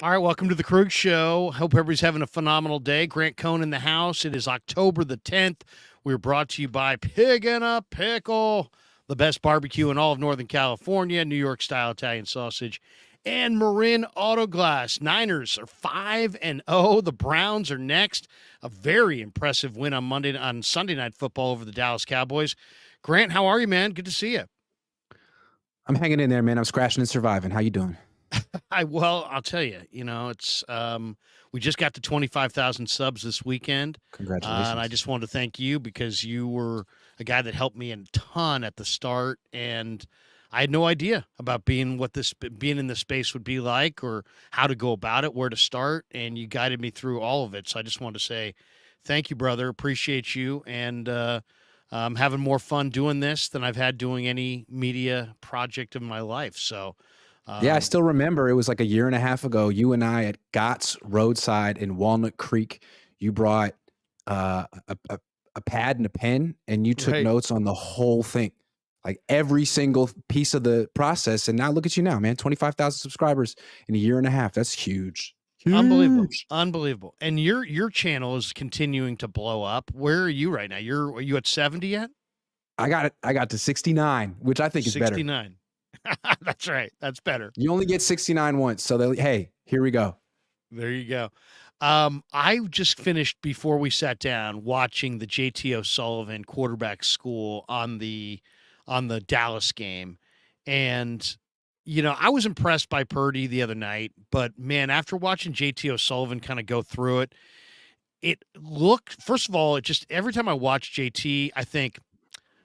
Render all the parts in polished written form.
All right, welcome to the Krug Show. Hope everybody's having a phenomenal day. Grant Cohn in the house. It is October the 10th. We're brought to you by Pig and a Pickle, the best barbecue in all of Northern California, New York-style Italian sausage, and Marin Auto Glass. Niners are 5-0. The Browns are next. A very impressive win on Sunday Night Football over the Dallas Cowboys. Grant, how are you, man? Good to see you. I'm hanging in there, man. I'm scratching and surviving. How you doing? I'll tell you, it's we just got to 25,000 subs this weekend. Congratulations. And I just wanted to thank you because you were a guy that helped me a ton at the start, and I had no idea about being in this space would be like, or how to go about it, where to start, and you guided me through all of it. So I just wanted to say thank you, brother. Appreciate you, and I'm having more fun doing this than I've had doing any media project in my life. So yeah, I still remember it was like a year and a half ago. You and I at Gott's Roadside in Walnut Creek. You brought a pad and a pen, and you took notes on the whole thing, like every single piece of the process. And now look at you now, man. 25,000 subscribers in a year and a half. That's huge. Unbelievable. And your channel is continuing to blow up. Where are you right now? Are you at 70 yet? I got to 69, which I think is better. 69. That's right. That's better. You only get 69 once. So hey, here we go. There you go. I just finished, before we sat down, watching the JT O'Sullivan quarterback school on the Dallas game. And, I was impressed by Purdy the other night, but man, after watching JT O'Sullivan kind of go through it looked, first of all, every time I watch JT, I think,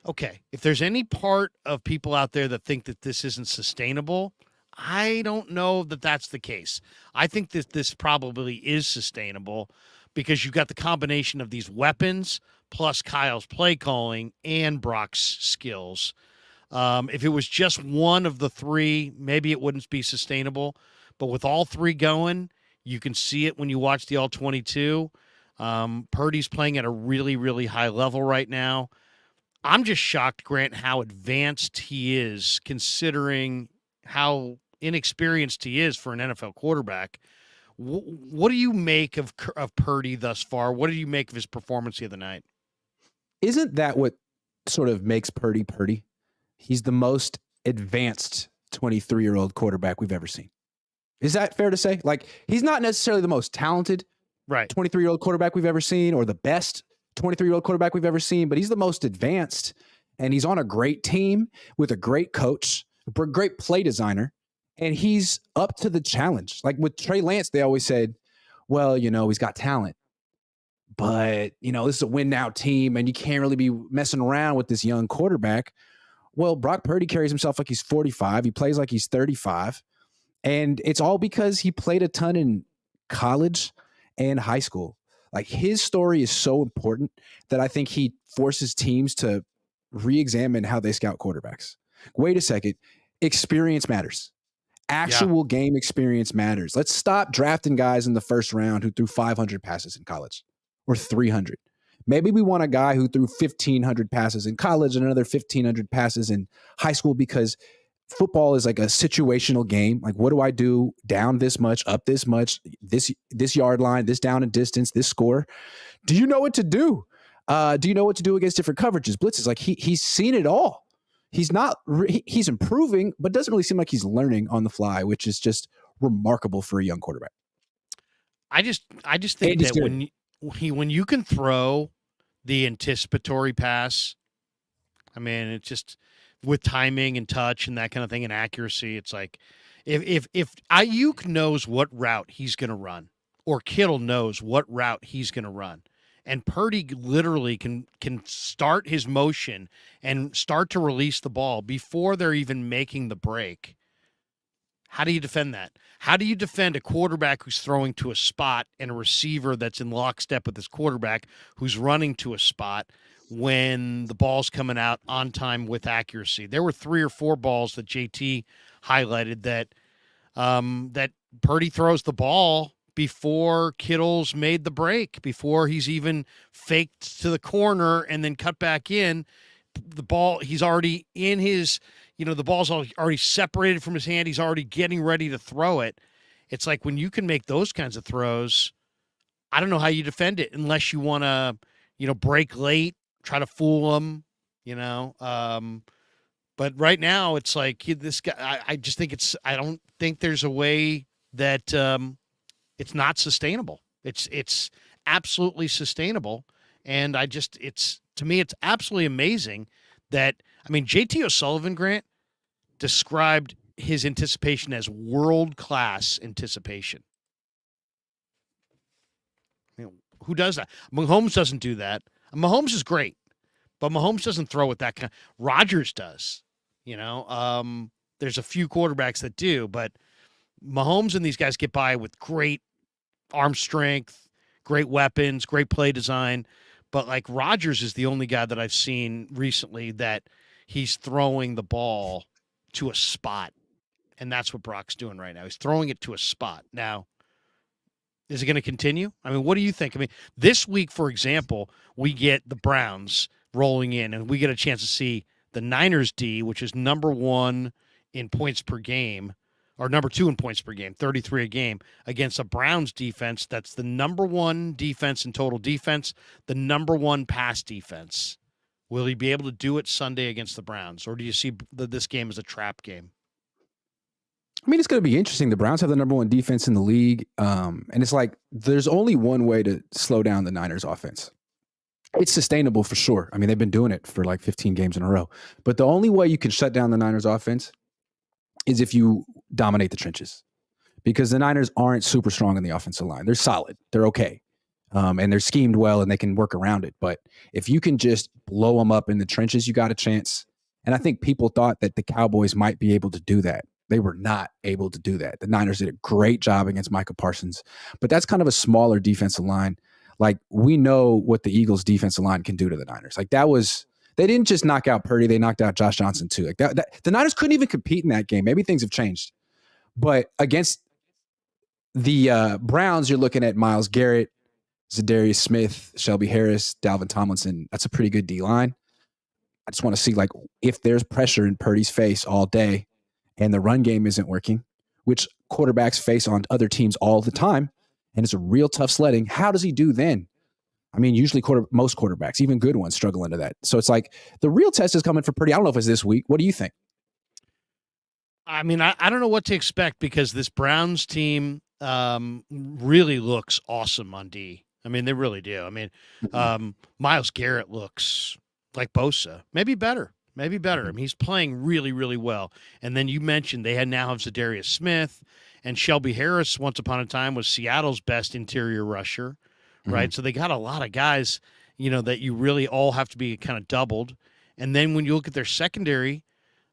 okay, if there's any part of people out there that think that this isn't sustainable, I don't know that that's the case. I think that this probably is sustainable because you've got the combination of these weapons plus Kyle's play calling and Brock's skills. If it was just one of the three, maybe it wouldn't be sustainable. But with all three going, you can see it when you watch the All-22. Purdy's playing at a really, really high level right now. I'm just shocked, Grant, how advanced he is, considering how inexperienced he is for an NFL quarterback. What do you make of Purdy thus far? What do you make of his performance the other night? Isn't that what sort of makes Purdy Purdy? He's the most advanced 23-year-old quarterback we've ever seen. Is that fair to say? Like, he's not necessarily the most talented 23-year-old quarterback we've ever seen, or the best 23-year-old quarterback we've ever seen, but he's the most advanced, and he's on a great team with a great coach, a great play designer, and he's up to the challenge. Like with Trey Lance, they always said, well, he's got talent, but, this is a win-now team, and you can't really be messing around with this young quarterback. Well, Brock Purdy carries himself like he's 45. He plays like he's 35, and it's all because he played a ton in college and high school. Like, his story is so important that I think he forces teams to re-examine how they scout quarterbacks. Wait a second. Experience matters. Actual game experience matters. Let's stop drafting guys in the first round who threw 500 passes in college or 300. Maybe we want a guy who threw 1,500 passes in college and another 1,500 passes in high school, because football is like a situational game. Like, what do I do down this much, up this much, this yard line, this down and distance, this score? Do you know what to do? Do you know what to do against different coverages, blitzes? Like, he's seen it all. He's improving, but doesn't really seem like he's learning on the fly, which is just remarkable for a young quarterback. I just think that when you can throw the anticipatory pass, I mean, it's just with timing and touch and that kind of thing and accuracy. It's like if Ayuk knows what route he's going to run, or Kittle knows what route he's going to run, and Purdy literally can start his motion and start to release the ball before they're even making the break, how do you defend that? How do you defend a quarterback who's throwing to a spot and a receiver that's in lockstep with this quarterback who's running to a spot when the ball's coming out on time with accuracy? There were 3 or 4 balls that JT highlighted that Purdy throws the ball before Kittle's made the break, before he's even faked to the corner and then cut back in. The ball, he's already in his, the ball's already separated from his hand. He's already getting ready to throw it. it's like when you can make those kinds of throws, I don't know how you defend it unless you want to, break late, try to fool them, you know. But right now, it's like this guy. I just think I don't think there's a way that it's not sustainable. It's absolutely sustainable, and it's to me it's absolutely amazing that JT O'Sullivan, Grant, described his anticipation as world class anticipation. Who does that? Mahomes doesn't do that. Mahomes is great, but Mahomes doesn't throw with that kind. Rodgers does. There's a few quarterbacks that do, but Mahomes and these guys get by with great arm strength, great weapons, great play design. But like Rodgers is the only guy that I've seen recently that he's throwing the ball to a spot. And that's what Brock's doing right now. He's throwing it to a spot. Now, is it going to continue? What do you think? This week, for example, we get the Browns rolling in, and we get a chance to see the Niners D, which is number 1 in points per game, or number 2 in points per game, 33 a game, against a Browns defense that's the number 1 defense in total defense, the number 1 pass defense. Will he be able to do it Sunday against the Browns, or do you see this game as a trap game? It's going to be interesting. The Browns have the number 1 defense in the league. And it's like, there's only one way to slow down the Niners offense. It's sustainable for sure. They've been doing it for like 15 games in a row. But the only way you can shut down the Niners offense is if you dominate the trenches, because the Niners aren't super strong in the offensive line. They're solid. They're okay. And they're schemed well and they can work around it. But if you can just blow them up in the trenches, you got a chance. And I think people thought that the Cowboys might be able to do that. They were not able to do that. The Niners did a great job against Micah Parsons, but that's kind of a smaller defensive line. Like, we know what the Eagles defensive line can do to the Niners. Like, they didn't just knock out Purdy, they knocked out Josh Johnson too. Like the Niners couldn't even compete in that game. Maybe things have changed, but against the Browns, you're looking at Myles Garrett, Zadarius Smith, Shelby Harris, Dalvin Tomlinson. That's a pretty good D line. I just want to see, like, if there's pressure in Purdy's face all day and the run game isn't working, which quarterbacks face on other teams all the time, and it's a real tough sledding, how does he do then? Usually most quarterbacks, even good ones, struggle into that. So it's like the real test is coming for Purdy. I don't know if it's this week. What do you think? I don't know what to expect, because this Browns team really looks awesome on D. They really do. Myles Garrett looks like Bosa, maybe better. He's playing really, really well. And then you mentioned they now have Zadarius Smith, and Shelby Harris once upon a time was Seattle's best interior rusher, right? So they got a lot of guys, that you really all have to be kind of doubled. And then when you look at their secondary,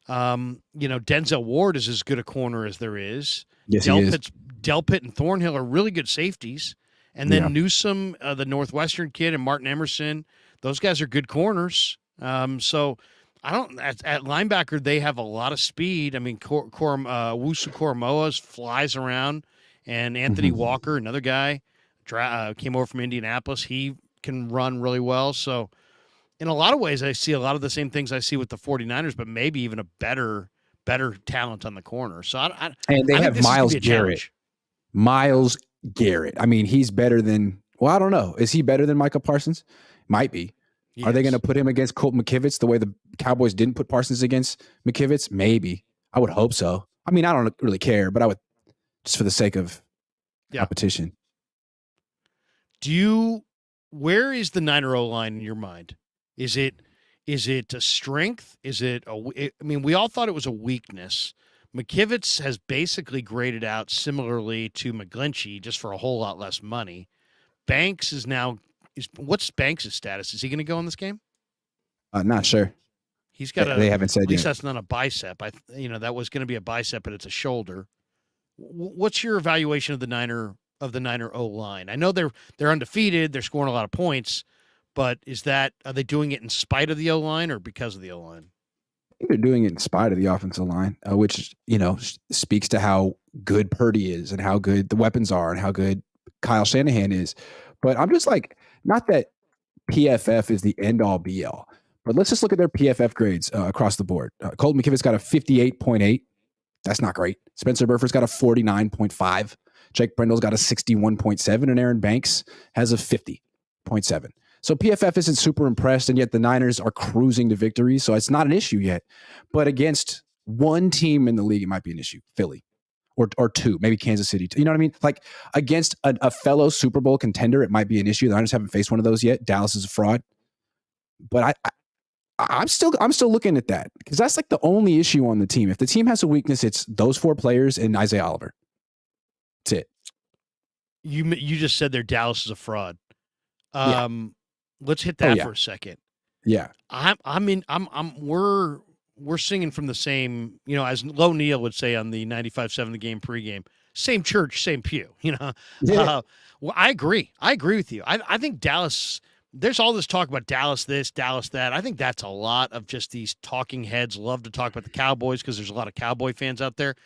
Denzel Ward is as good a corner as there is. Yes, he is. Delpit and Thornhill are really good safeties. And then Newsome, the Northwestern kid, and Martin Emerson, those guys are good corners. So I don't at linebacker they have a lot of speed. Wusu Koromoa flies around, and Anthony Walker, another guy, came over from Indianapolis. He can run really well. So in a lot of ways, I see a lot of the same things I see with the 49ers, but maybe even a better talent on the corner. So and they have Myles Garrett. Myles Garrett. He's better than. Well, I don't know. Is he better than Micah Parsons? Might be. Yes. Are they going to put him against Colt McKivitz the way the Cowboys didn't put Parsons against McKivitz? Maybe. I would hope so. I don't really care, but I would, just for the sake of competition. Where is the Niner O-line in your mind? Is it a strength? We all thought it was a weakness. McKivitz has basically graded out similarly to McGlinchey, just for a whole lot less money. Banks is now. What's Banks' status? Is he going to go in this game? Not sure. He's got they haven't said at least yet. That's not a bicep. That was going to be a bicep, but it's a shoulder. What's your evaluation of the Niner O line? I know they're undefeated. They're scoring a lot of points, but are they doing it in spite of the O line or because of the O line? I think they're doing it in spite of the offensive line, which speaks to how good Purdy is and how good the weapons are and how good Kyle Shanahan is. But I'm just like, not that PFF is the end-all, be-all, but let's just look at their PFF grades across the board. Colton McKivitz got a 58.8. That's not great. Spencer Burford's got a 49.5. Jake Brendle's got a 61.7, and Aaron Banks has a 50.7. So PFF isn't super impressed, and yet the Niners are cruising to victory. So it's not an issue yet. But against one team in the league, it might be an issue. Philly. Or two, maybe Kansas City. You know what I mean? Like against a fellow Super Bowl contender, it might be an issue. The Niners haven't faced one of those yet. Dallas is a fraud. But I'm still looking at that because that's like the only issue on the team. If the team has a weakness, it's those 4 players and Isaiah Oliver. That's it. You just said there Dallas is a fraud. Yeah. Let's hit that for a second. Yeah. We're singing from the same, as Lo Neal would say on the 95.7 The Game pregame, same church, same pew, Yeah. Well, I agree. I agree with you. I think Dallas, there's all this talk about Dallas this, Dallas that. I think that's a lot of just these talking heads love to talk about the Cowboys because there's a lot of Cowboy fans out there.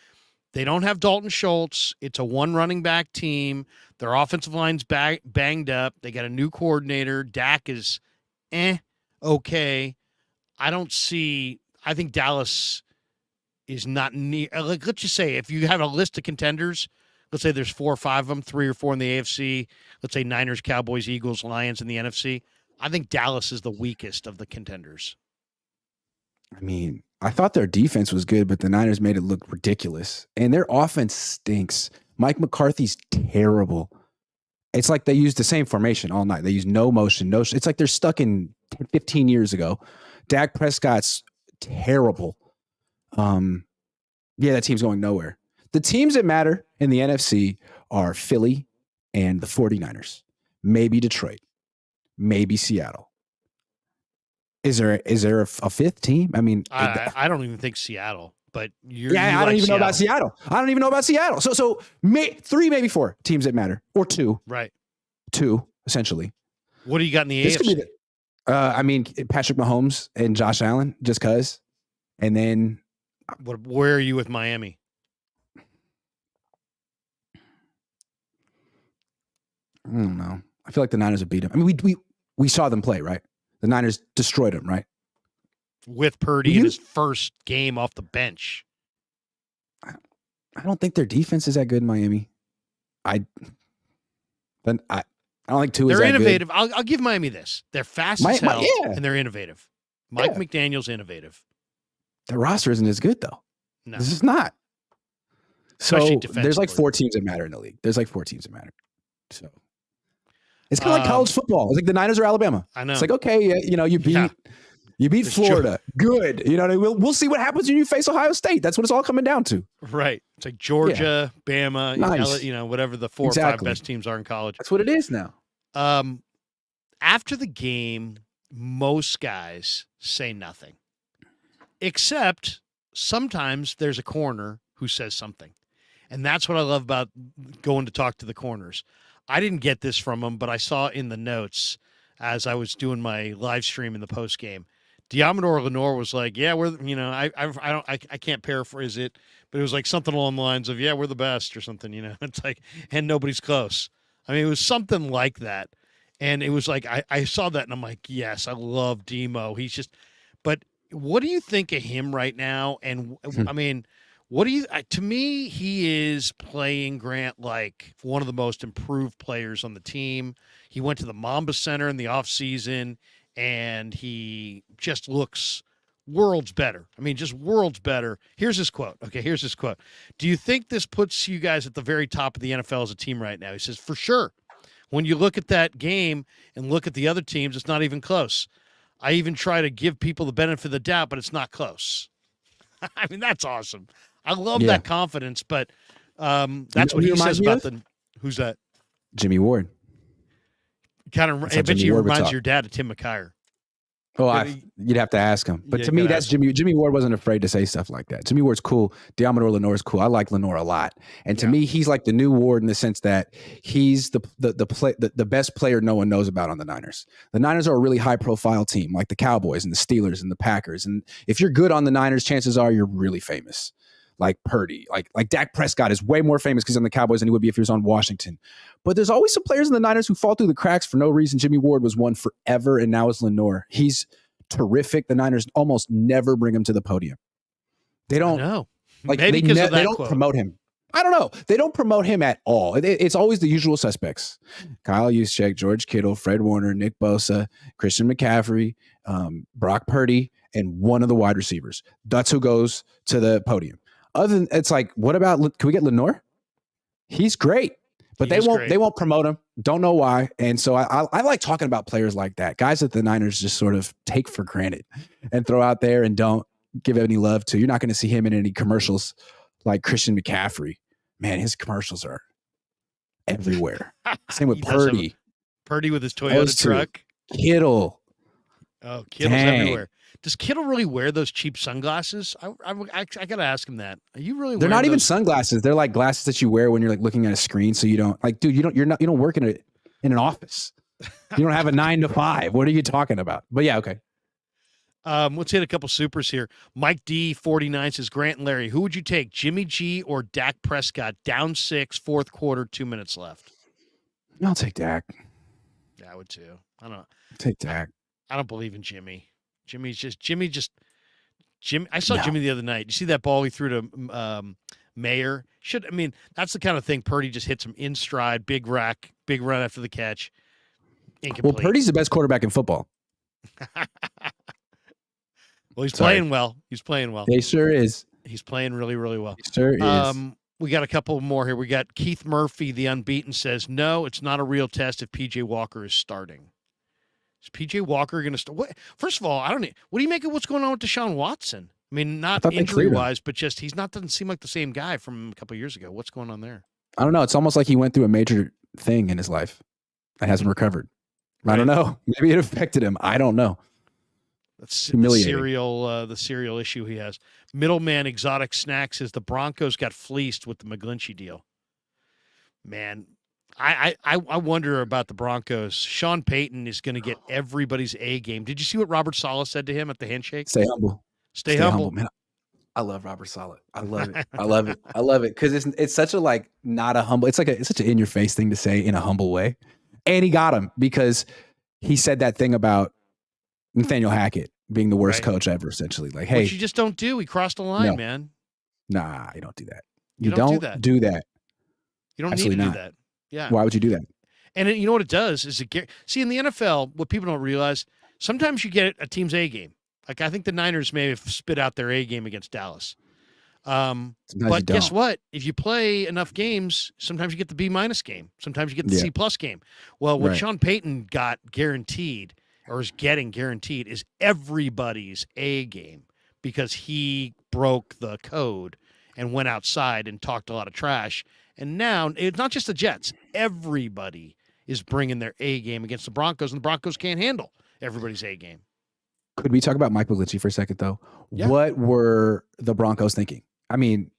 They don't have Dalton Schultz. It's a one running back team. Their offensive line's banged up. They got a new coordinator. Dak is okay. I think Dallas is not near. Like, let's just say if you have a list of contenders, let's say there's 4 or 5 of them, 3 or 4 in the AFC. Let's say Niners, Cowboys, Eagles, Lions in the NFC. I think Dallas is the weakest of the contenders. I mean, I thought their defense was good, but the Niners made it look ridiculous. And their offense stinks. Mike McCarthy's terrible. It's like they use the same formation all night. They use no motion, it's like they're stuck in 15 years ago. Dak Prescott's terrible. That team's going nowhere. The teams that matter in the NFC are Philly and the 49ers. Maybe Detroit. Maybe Seattle. Is there a 5th team? I mean, I don't even think Seattle, but I don't even know about Seattle. I don't even know about Seattle. So 3, maybe 4 teams that matter, or 2. Right. 2 essentially. What do you got in the AFC? Patrick Mahomes and Josh Allen, just cause. And then, where are you with Miami? I don't know. I feel like the Niners have beat them. I mean, we saw them play, right? The Niners destroyed them, right? With Purdy in his first game off the bench. I don't think their defense is that good in Miami. I don't think 2 is that good. They're innovative. I'll give Miami this. They're fast as hell, and they're innovative. Mike McDaniel's innovative. The roster isn't as good, though. No. This is not. So there's like 4 teams that matter in the league. So it's kind of like college football. It's like the Niners or Alabama. I know. It's like, okay, you beat Florida. Good. We'll see what happens when you face Ohio State. That's what it's all coming down to. Right. It's like Georgia, Bama, nice. Whatever the 4 or 5 best teams are in college. That's what it is now. After the game, most guys say nothing. Except sometimes there's a corner who says something. And that's what I love about going to talk to the corners. I didn't get this from them, but I saw in the notes as I was doing my live stream in the post game. Diamador Lenor was like, "Yeah, we're I can't paraphrase it, but it was like something along the lines of, yeah, we're the best or something, It's like, and nobody's close. I mean, it was something like that. And it was like I saw that and I'm like, yes, I love Demo. He's just, but what do you think of him right now? And I mean, to me, he is playing Grant like one of the most improved players on the team. He went to the Mamba Center in the offseason, and he just looks worlds better. I mean, just worlds better. Here's his quote. Okay, here's his quote. Do you think this puts you guys at the very top of the NFL as a team right now? He says, for sure. When you look at that game and look at the other teams, it's not even close. I even try to give people the benefit of the doubt, but it's not close. I mean, that's awesome. I love that confidence, but that's what he says about the. Who's that? Jimmy Ward. I bet you reminds your dad of Tim McKyer. Oh, you'd have to ask him. But to me, that's Jimmy. Jimmy Ward wasn't afraid to say stuff like that. Jimmy Ward's cool. Diamador Lenore is cool. I like Lenore a lot. And to me, he's like the new Ward in the sense that he's the best player no one knows about on the Niners. The Niners are a really high profile team, like the Cowboys and the Steelers and the Packers. And if you're good on the Niners, chances are you're really famous. Like Purdy, like Dak Prescott is way more famous because he's on the Cowboys than he would be if he was on Washington. But there's always some players in the Niners who fall through the cracks for no reason. Jimmy Ward was one forever, and now it's Lenore. He's terrific. The Niners almost never bring him to the podium. They don't. No, like they don't promote him. I don't know. They don't promote him at all. It's always the usual suspects: Kyle Juszczyk, George Kittle, Fred Warner, Nick Bosa, Christian McCaffrey, Brock Purdy, and one of the wide receivers. That's who goes to the podium. Other than it's like, what about? Can we get Lenor? He's great, but they won't promote him. Don't know why. And so I like talking about players like that, guys that the Niners just sort of take for granted and throw out there and don't give any love to. You're not going to see him in any commercials like Christian McCaffrey. Man, his commercials are everywhere. Same with Purdy. Purdy with his Toyota truck. Kittle. Oh, Kittle's everywhere. Does Kittle really wear those cheap sunglasses? I got to ask him that. Are you really? They're not even sunglasses. They're like glasses that you wear when you're like looking at a screen, so you don't like, dude. You don't work in an office. You don't have a 9 to 5. What are you talking about? But yeah, okay. Let's hit a couple supers here. Mike D 49 says, Grant and Larry, who would you take, Jimmy G or Dak Prescott? Down 6, fourth quarter, 2 minutes left. I'll take Dak. Yeah, I would too. I don't take Dak. I don't believe in Jimmy. Jimmy. I saw Jimmy the other night. You see that ball he threw to Mayer? That's the kind of thing Purdy just hits him in stride, big rack, big run after the catch. Incomplete. Well, Purdy's the best quarterback in football. Well, he's playing well. He's playing well. He sure is. He's playing really, really well. He sure is. We got a couple more here. We got Keith Murphy, the unbeaten, says, no, it's not a real test if P.J. Walker is starting. Is P.J. Walker going to start? First of all, what do you make of what's going on with Deshaun Watson? I mean, not injury-wise, but just doesn't seem like the same guy from a couple of years ago. What's going on there? I don't know. It's almost like he went through a major thing in his life and hasn't recovered. Right. I don't know. Maybe it affected him. I don't know. That's the serial issue he has. Middleman Exotic Snacks says the Broncos got fleeced with the McGlinchey deal. Man, I wonder about the Broncos. Sean Payton is going to get everybody's A game. Did you see what Robert Saleh said to him at the handshake? Stay humble. Stay humble. Man, I love Robert Saleh. I love it. I love it. I love it because it's such a not a humble. It's such an in your face thing to say in a humble way, and he got him because he said that thing about Nathaniel Hackett being the worst coach ever, essentially. Like, hey, which you just don't do. He crossed the line, man. Nah, you don't do that. You don't do that. You don't need to do that. Yeah. Why would you do that? And you know what it does is see, in the NFL, what people don't realize, sometimes you get a team's A game. Like I think the Niners may have spit out their A game against Dallas. But guess what? If you play enough games, sometimes you get the B- game. Sometimes you get the C+ game. Well, what Sean Payton got guaranteed or is getting guaranteed is everybody's A game because he broke the code and went outside and talked a lot of trash. And now it's not just the Jets. Everybody is bringing their A game against the Broncos, and the Broncos can't handle everybody's A game. Could we talk about Mike McGlinchey for a second, though? Yeah. What were the Broncos thinking? I mean,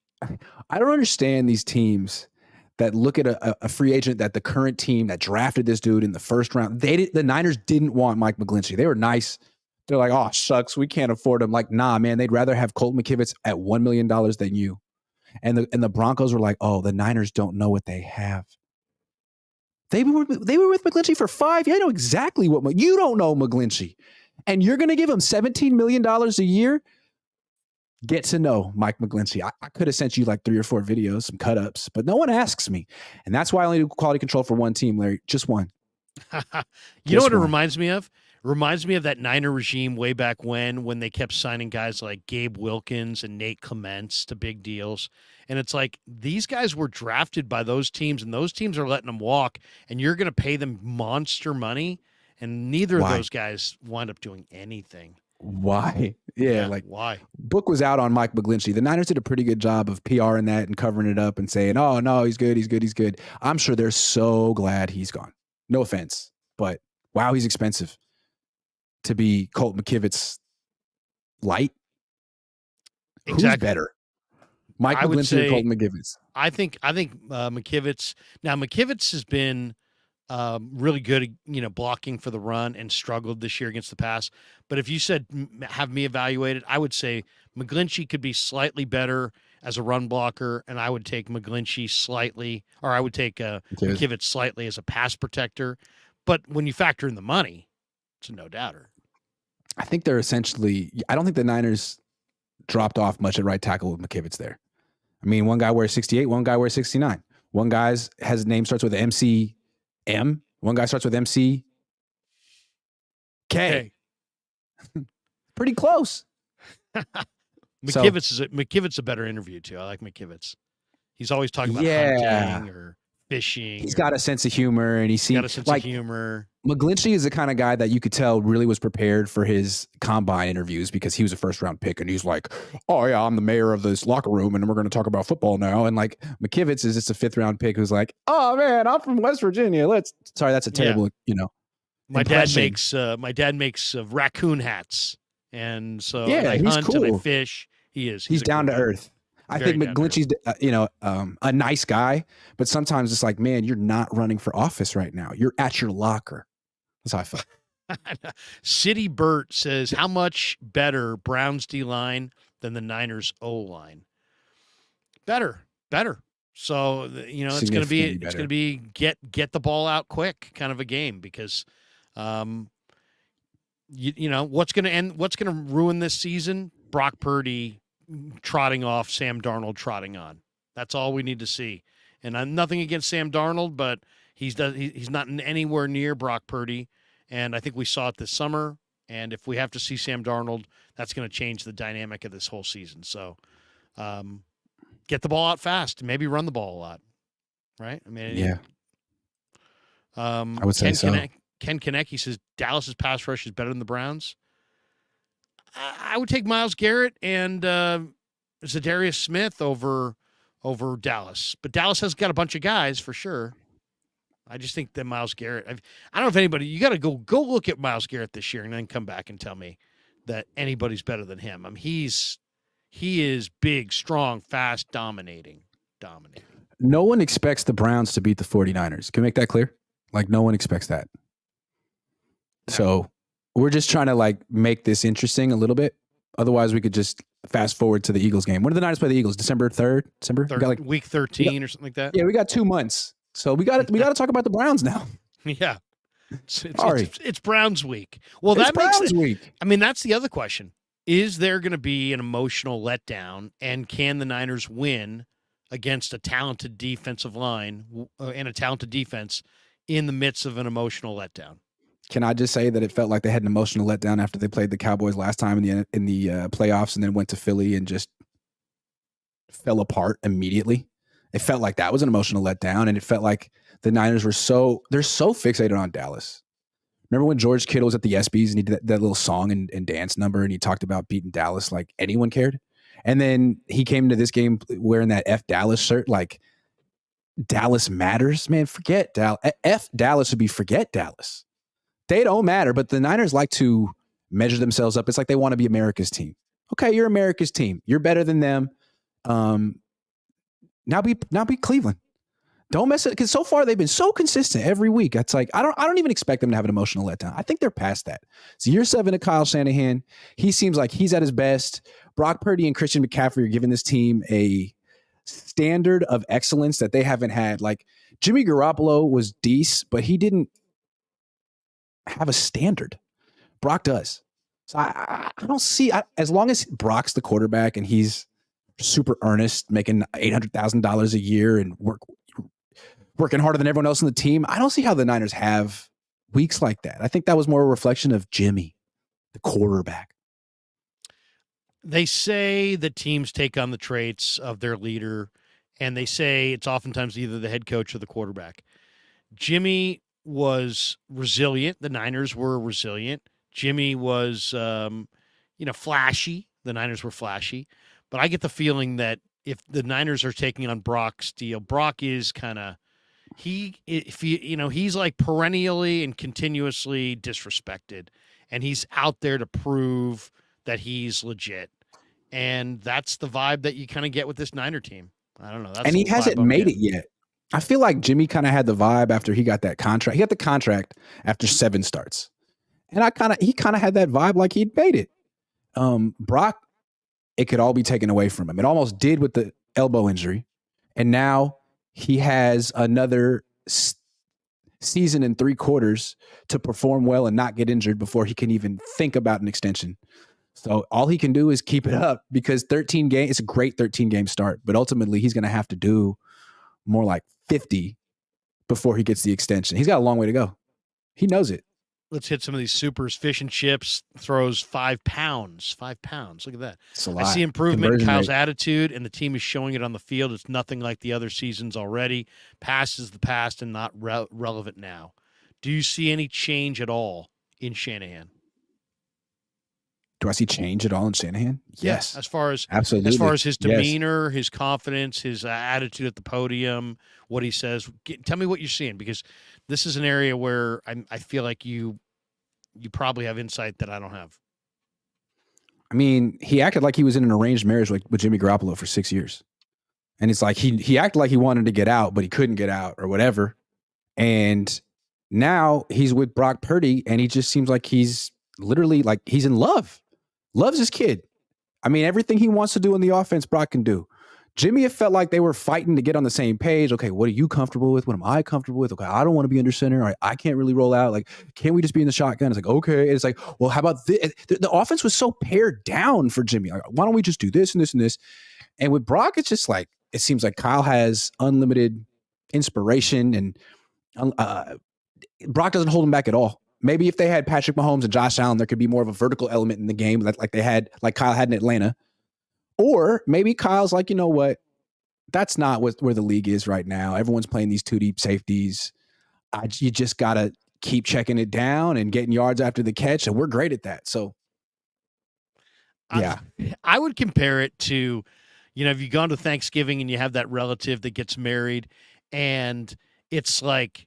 I don't understand these teams that look at a free agent that the current team that drafted this dude in the first round. The Niners didn't want Mike McGlinchey. They were nice. They're like, oh, shucks, we can't afford him. Like, nah, man, they'd rather have Colton McKivitz at $1 million than you. And the Broncos were like, oh, the Niners don't know what they have. They were with McGlinchey for 5 years. I know exactly what you don't know McGlinchey. And you're going to give him $17 million a year? Get to know Mike McGlinchey. I could have sent you like 3 or 4 videos, some cut-ups, but no one asks me. And that's why I only do quality control for one team, Larry. Just one. You know what it reminds me of? It reminds me of that Niner regime way back when they kept signing guys like Gabe Wilkins and Nate Clements to big deals. And it's like these guys were drafted by those teams, and those teams are letting them walk, and you're going to pay them monster money, and neither of those guys wind up doing anything. Why? Yeah, like why? Book was out on Mike McGlinchey. The Niners did a pretty good job of PR in that and covering it up and saying, oh, no, he's good, he's good, he's good. I'm sure they're so glad he's gone. No offense, but wow, he's expensive to be Colt McKivitz light. Exactly. Who's better? Mike McGlinchey or Colt McKivitz? I think McKivitz. Now, McKivitz has been really good at, blocking for the run and struggled this year against the pass. But if you said have me evaluated, I would say McGlinchey could be slightly better as a run blocker, and I would take McGlinchey slightly, or I would take McKivitz slightly as a pass protector. But when you factor in the money, it's a no doubter. I think they're essentially. I don't think the Niners dropped off much at right tackle with McKivitz there. I mean, one guy wears 68, one guy wears 69. One guy's has name starts with MCM. One guy starts with MCK. Okay. Pretty close. McKivitz a better interview too. I like McKivitz. He's always talking about hunting or fishing. He's got a sense of humor, and he seems got a sense of humor. McGlinchey is the kind of guy that you could tell really was prepared for his combine interviews because he was a first-round pick, and he's like, "Oh yeah, I'm the mayor of this locker room, and we're going to talk about football now." And like McKivitz is just a fifth-round pick who's like, "Oh man, I'm from West Virginia. Sorry, that's a terrible, My dad makes raccoon hats, and so and I he's hunt cool. and I fish. He's down to earth. I think McGlinchey's, a nice guy, but sometimes it's like, man, you're not running for office right now. You're at your locker. That's how I feel. City Burt says, how much better Browns D-line than the Niners O-line? Better. So, it's going to be get the ball out quick kind of a game because, what's going to ruin this season? Brock Purdy trotting off, Sam Darnold trotting on. That's all we need to see. And I'm nothing against Sam Darnold, but he's not anywhere near Brock Purdy. And I think we saw it this summer. And if we have to see Sam Darnold, that's going to change the dynamic of this whole season. So get the ball out fast. Maybe run the ball a lot. Right? I mean, yeah. I would say so. Ken Konecki says Dallas's pass rush is better than the Browns. I would take Myles Garrett and Zadarius Smith over Dallas. But Dallas has got a bunch of guys for sure. I just think that Myles Garrett, I don't know if anybody, you got to go look at Myles Garrett this year and then come back and tell me that anybody's better than him. I mean, he is big, strong, fast, dominating. No one expects the Browns to beat the 49ers. Can we make that clear? Like, no one expects that. No. So we're just trying to make this interesting a little bit. Otherwise, we could just fast forward to the Eagles game. When do the Niners play the Eagles? December 3rd? We got week 13 or something like that. Yeah, we got 2 months. So we got to talk about the Browns now. Yeah. It's Browns week. Well, that makes Browns week. I mean, that's the other question. Is there going to be an emotional letdown, and can the Niners win against a talented defensive line and a talented defense in the midst of an emotional letdown? Can I just say that it felt like they had an emotional letdown after they played the Cowboys last time in the playoffs, and then went to Philly and just fell apart immediately? It felt like that was an emotional letdown, and it felt like the Niners were so fixated on Dallas. Remember when George Kittle was at the ESPYs and he did that little song and dance number, and he talked about beating Dallas like anyone cared? And then he came to this game wearing that F Dallas shirt, like Dallas matters. Man, forget Dallas. F Dallas would be forget Dallas. They don't matter, but the Niners like to measure themselves up. It's like they want to be America's team. Okay, you're America's team. You're better than them. Now be Cleveland. Don't mess it, because so far they've been so consistent every week. It's like I don't even expect them to have an emotional letdown. I think they're past that. It's year 7 of Kyle Shanahan. He seems like he's at his best. Brock Purdy and Christian McCaffrey are giving this team a standard of excellence that they haven't had. Like Jimmy Garoppolo was decent, but he didn't have a standard. Brock does. So I don't see, as long as Brock's the quarterback and he's super earnest, making $800,000 a year and working harder than everyone else on the team, I don't see how the Niners have weeks like that. I think that was more a reflection of Jimmy, the quarterback. They say that teams take on the traits of their leader, and they say it's oftentimes either the head coach or the quarterback. Jimmy was resilient. The Niners were resilient. Jimmy was, flashy. The Niners were flashy. But I get the feeling that if the Niners are taking on Brock's deal, Brock is kind of, he's like perennially and continuously disrespected, and he's out there to prove that he's legit. And that's the vibe that you kind of get with this Niner team. I don't know. And he hasn't made it yet. I feel like Jimmy kind of had the vibe after he got that contract. He got the contract after 7 starts. And he kind of had that vibe like he'd made it. Brock, it could all be taken away from him. It almost did with the elbow injury. And now he has another season and 3 quarters to perform well and not get injured before he can even think about an extension. So all he can do is keep it up because 13 games, it's a great 13-game start, but ultimately he's going to have to do more like 50 before he gets the extension. He's got a long way to go. He knows it. Let's hit some of these supers. Fish and chips throws 5 pounds. 5 pounds. Look at that. It's a lot. I see improvement in Conversion Kyle's rate. attitude, and the team is showing it on the field. It's nothing like the other seasons already. Past is the past and not relevant now. Do you see any change at all in Shanahan? Do I see change at all in Shanahan? Yes. As far as absolutely. As far as his Yes. demeanor, his confidence, his attitude at the podium, what he says. Tell me what you're seeing, because this is an area where I feel like you probably have insight that I don't have. I mean, he acted like he was in an arranged marriage with Jimmy Garoppolo for 6 years. And it's like he acted like he wanted to get out, but he couldn't get out or whatever. And now he's with Brock Purdy, and he just seems like he's literally like he's in love. Loves his kid. I mean, everything he wants to do in the offense, Brock can do. Jimmy, it felt like they were fighting to get on the same page. Okay, what are you comfortable with? What am I comfortable with? Okay, I don't want to be under center. I can't really roll out. Like, can't we just be in the shotgun? It's like, okay. It's like, well, how about this? The offense was so pared down for Jimmy. Like, why don't we just do this and this and this? And with Brock, it's just like, it seems like Kyle has unlimited inspiration, and Brock doesn't hold him back at all. Maybe if they had Patrick Mahomes and Josh Allen, there could be more of a vertical element in the game like Kyle had in Atlanta. Or maybe Kyle's like, you know what? That's not where the league is right now. Everyone's playing these 2 deep safeties. You just got to keep checking it down and getting yards after the catch, and we're great at that. So, yeah. I would compare it to, if you've gone to Thanksgiving and you have that relative that gets married, and it's like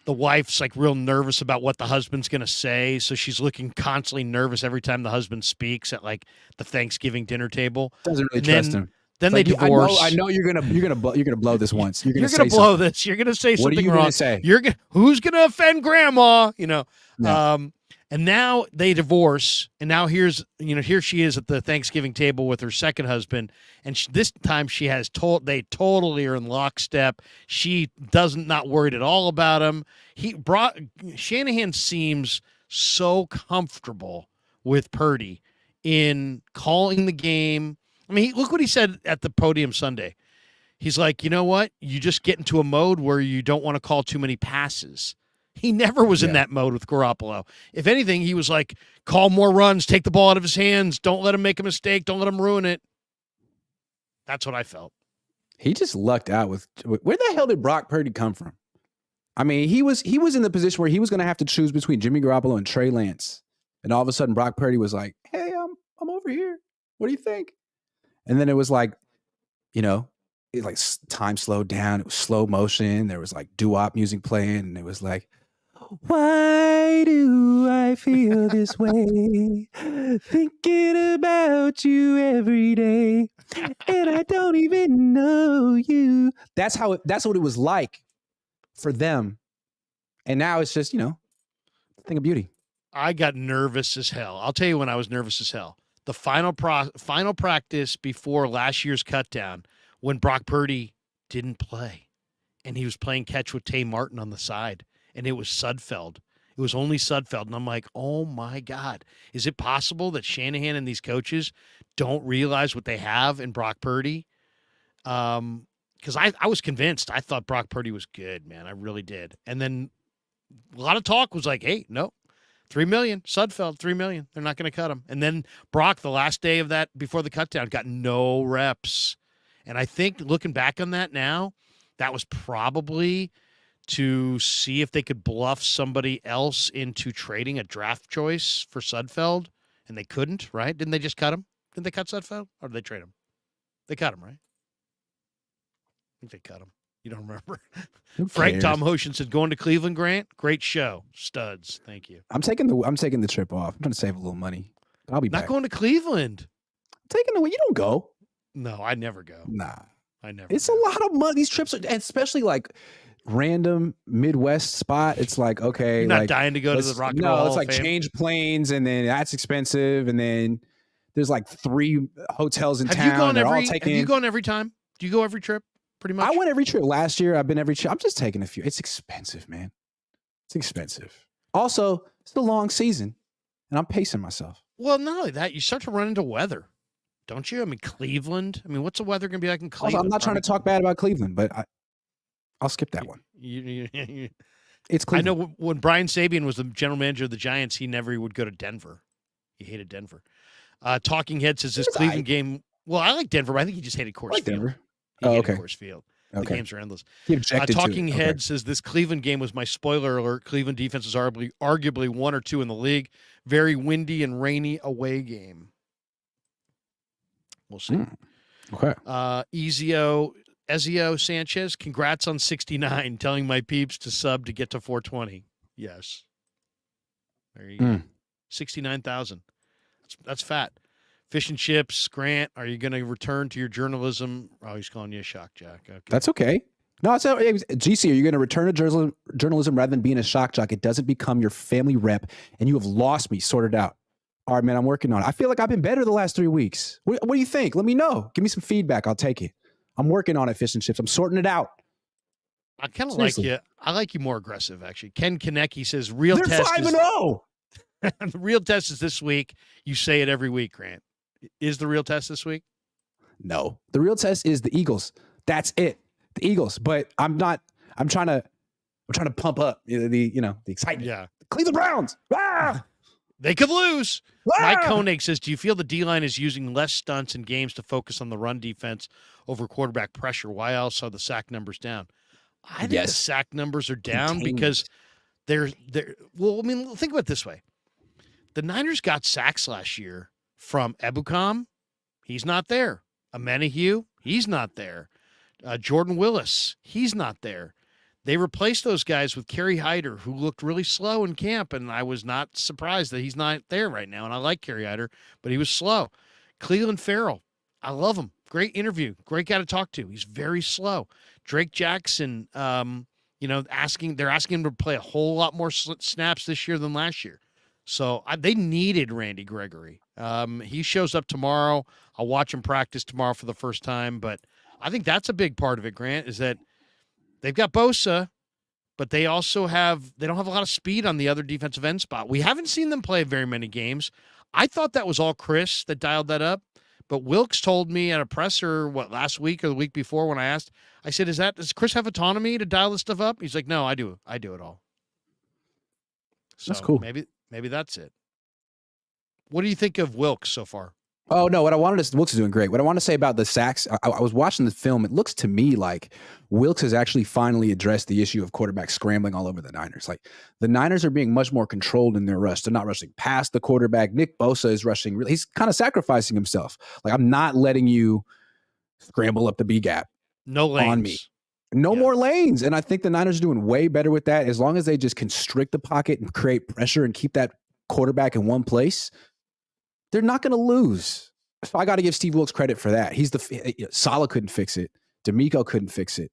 the wife's like real nervous about what the husband's going to say. So she's looking constantly nervous every time the husband speaks at like the Thanksgiving dinner table. Doesn't really trust him. Then they divorce. I know you're gonna blow this once. You're gonna blow this. You're gonna say something wrong. What are you gonna say? Who's gonna offend Grandma? No. And now they divorce, and now here she is at the Thanksgiving table with her second husband, and this time they totally are in lockstep. She not worried at all about him. Shanahan seems so comfortable with Purdy in calling the game. I mean, look what he said at the podium Sunday. He's like, you know what? You just get into a mode where you don't want to call too many passes. He never was in that mode with Garoppolo. If anything, he was like, call more runs, take the ball out of his hands, don't let him make a mistake, don't let him ruin it. That's what I felt. He just lucked out with where the hell did Brock Purdy come from? I mean, he was in the position where he was going to have to choose between Jimmy Garoppolo and Trey Lance. And all of a sudden, Brock Purdy was like, hey, I'm over here. What do you think? And then it was like, time slowed down. It was slow motion. There was like doo-wop music playing. And it was like, why do I feel this way? Thinking about you every day. And I don't even know you. That's what it was like for them. And now it's just, a thing of beauty. I got nervous as hell. I'll tell you when I was nervous as hell. The final practice before last year's cutdown, when Brock Purdy didn't play, and he was playing catch with Tay Martin on the side, and it was Sudfeld. It was only Sudfeld, and I'm like, oh my God, is it possible that Shanahan and these coaches don't realize what they have in Brock Purdy? Because I was convinced. I thought Brock Purdy was good, man. I really did. And then a lot of talk was like, hey, no. $3 million, Sudfeld, $3 million. They're not going to cut him. And then Brock, the last day of that, before the cutdown, got no reps. And I think looking back on that now, that was probably to see if they could bluff somebody else into trading a draft choice for Sudfeld. And they couldn't, right? Didn't they just cut him? Didn't they cut Sudfeld? Or did they trade him? They cut him, right? I think they cut him. You don't remember? Frank Tom Hoshin said, going to Cleveland, Grant? Great show. Studs. Thank you. I'm taking the trip off. I'm trying to save a little money. I'll be back. Not going to Cleveland. Taking away. You don't go. No, I never go. Nah. I never It's go. a lot of money. These trips are, and especially like random Midwest spot. It's like, okay. You're not dying to go to the Rock and Roll Hall it's like of Fame? change planes, and then that's expensive. And then there's like 3 hotels in town. Have you gone every time? Do you go every trip? Pretty much. I went every trip last year. I've been every trip. I'm just taking a few. It's expensive, man. It's expensive. Also, it's the long season, and I'm pacing myself. Well, not only that, you start to run into weather, don't you? I mean, Cleveland. I mean, what's the weather going to be like in Also, I'm Cleveland? not trying to talk bad about Cleveland, but I'll skip that one. You, It's I Cleveland. know when Brian Sabian was the general manager of the Giants, he never would go to Denver. He hated Denver. Talking Head says this It's all Cleveland right. game. Well, I like Denver, but I think he just hated I Coors like Field. Denver. He Oh, hated okay. Coors Field. The Okay. games are endless. He objected to Talking it. Head Okay. says this Cleveland game was my spoiler alert. Cleveland defense is arguably 1 or 2 in the league. Very windy and rainy away game. We'll see. Okay. Ezio Sanchez, congrats on 69. Telling my peeps to sub to get to 420. Yes. There you go. 69,000. That's fat. Fish and chips. Grant, are you going to return to your journalism? Oh, he's calling you a shock jock. Okay. That's okay. No, it's GC. Are you going to return to journalism rather than being a shock jock? It doesn't become your family rep, and you have lost me. Sorted out. All right, man. I'm working on it. I feel like I've been better the last 3 weeks. What do you think? Let me know. Give me some feedback. I'll take it. I'm working on it, fish and chips. I'm sorting it out. I kind of like you. I like you more aggressive, actually. Ken Konecki says real They're test 5-0. The real test is this week. You say it every week, Grant. Is the real test this week? No. The real test is the Eagles. That's it. The Eagles. But I'm trying to pump up the excitement. Yeah. Cleveland Browns. Ah! They could lose. Ah! Mike Koenig says, do you feel the D-line is using less stunts in games to focus on the run defense over quarterback pressure? Why else are the sack numbers down? I think the sack numbers are down because they're well, I mean, think about it this way. The Niners got sacks last year from Ebukam. He's not there. Amenahue, he's not there. Jordan Willis, he's not there. They replaced those guys with Kerry Hyder, who looked really slow in camp, and I was not surprised that he's not there right now. And I like Kerry Hyder, but he was slow. Cleveland Farrell, I love him. Great interview. Great guy to talk to. He's very slow. Drake Jackson, they're asking him to play a whole lot more snaps this year than last year. So they needed Randy Gregory. He shows up tomorrow. I'll watch him practice tomorrow for the first time, but I think that's a big part of it, Grant, is that they've got Bosa, but they don't have a lot of speed on the other defensive end spot. We haven't seen them play very many games. I thought that was all Chris that dialed that up, but Wilkes told me at a presser, last week or the week before when I asked, I said, does Chris have autonomy to dial this stuff up? He's like, no, I do it all. So that's cool. Maybe that's it. What do you think of Wilkes so far? Oh, no. Wilkes is doing great. What I want to say about the sacks, I was watching the film. It looks to me like Wilkes has actually finally addressed the issue of quarterbacks scrambling all over the Niners. Like, the Niners are being much more controlled in their rush. They're not rushing past the quarterback. Nick Bosa is rushing. He's kind of sacrificing himself. Like, I'm not letting you scramble up the B gap. No lanes. On me. No more lanes. And I think the Niners are doing way better with that. As long as they just constrict the pocket and create pressure and keep that quarterback in one place, they're not going to lose. So I got to give Steve Wilkes credit for that. Saleh couldn't fix it. D'Amico couldn't fix it.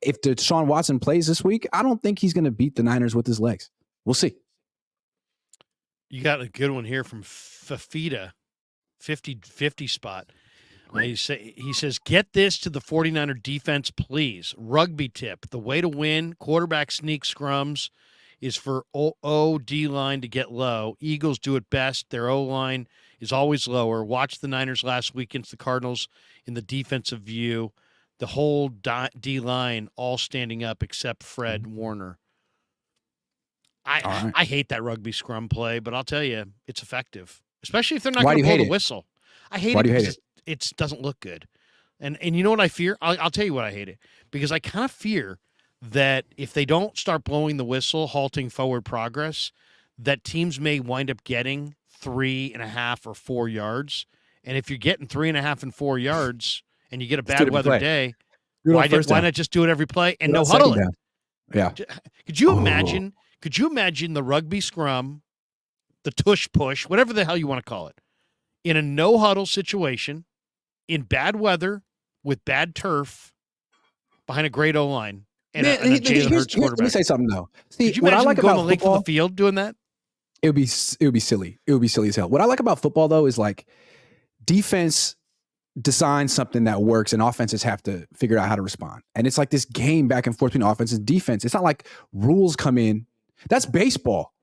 If Deshaun Watson plays this week, I don't think he's going to beat the Niners with his legs. We'll see. You got a good one here from Fafita, 50-50 spot. He says, get this to the 49er defense, please. Rugby tip. The way to win quarterback sneak scrums is for O-D-line to get low. Eagles do it best. Their O-line is always lower. Watch the Niners last week against the Cardinals in the defensive view. The whole D-line all standing up except Fred Warner. I hate that rugby scrum play, but I'll tell you, it's effective, especially if they're not going to blow the whistle. I hate it because it doesn't look good. And you know what I fear? I'll tell you what I hate it. Because I kind of fear that if they don't start blowing the whistle, halting forward progress, that teams may wind up getting 3.5 or 4 yards. And if you're getting 3.5 and 4 yards and you get a bad weather day, why not just do it every play and no huddle it? Yeah. Could you imagine? Could you imagine the rugby scrum, the tush push, whatever the hell you want to call it, in a no huddle situation, in bad weather with bad turf, behind a great O line? And a Jalen Hurts quarterback. Let me say something though. See, could you imagine going to length of the field doing that? It would be silly. It would be silly as hell. What I like about football though is like defense designs something that works and offenses have to figure out how to respond. And it's like this game back and forth between offense and defense. It's not like rules come in. That's baseball.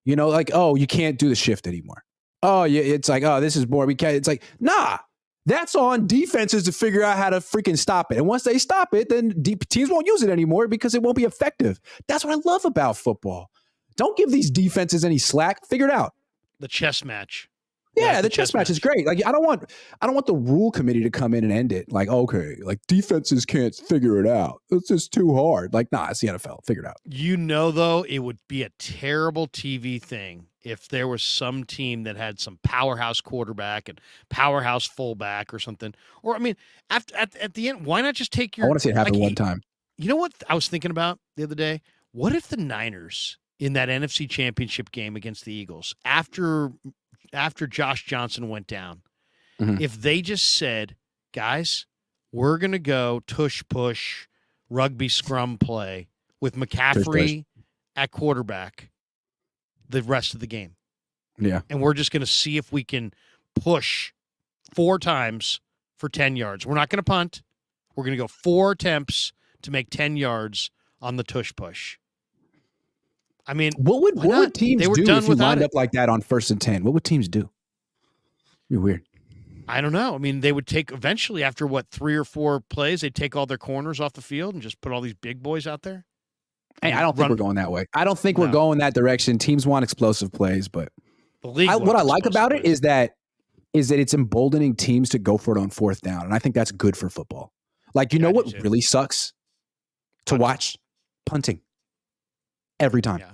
Like, oh, you can't do the shift anymore. oh yeah, it's like, oh, this is boring. We can't. It's like, nah, that's on defenses to figure out how to freaking stop it. And once they stop it, then teams won't use it anymore because it won't be effective. That's what I love about football. Don't give these defenses any slack. Figure it out. The chess match. Yeah, the chess match is great. Like I don't want the rule committee to come in and end it. Like, okay, like defenses can't figure it out. It's just too hard. Like, nah, it's the NFL. Figure it out. You know, though, it would be a terrible TV thing if there was some team that had some powerhouse quarterback and powerhouse fullback or something. Or I mean, at the end, why not just take your? I want to see it happen one time. You know what I was thinking about the other day? What if the Niners in that NFC Championship game against the Eagles after Josh Johnson went down, if they just said, guys, we're going to go tush push rugby scrum play with McCaffrey at quarterback the rest of the game. Yeah. And we're just going to see if we can push 4 times for 10 yards. We're not going to punt. We're going to go 4 attempts to make 10 yards on the tush push. I mean, what would teams do if you lined up like that on 1st and 10? What would teams do? It'd be weird. I don't know. I mean, they would take eventually after 3 or 4 plays, they'd take all their corners off the field and just put all these big boys out there. Hey, I don't think we're going that way. I don't think we're going that direction. Teams want explosive plays, but what I like about it is that it's emboldening teams to go for it on 4th down, and I think that's good for football. Like, you know what really sucks to watch? Punting. Every time. Yeah.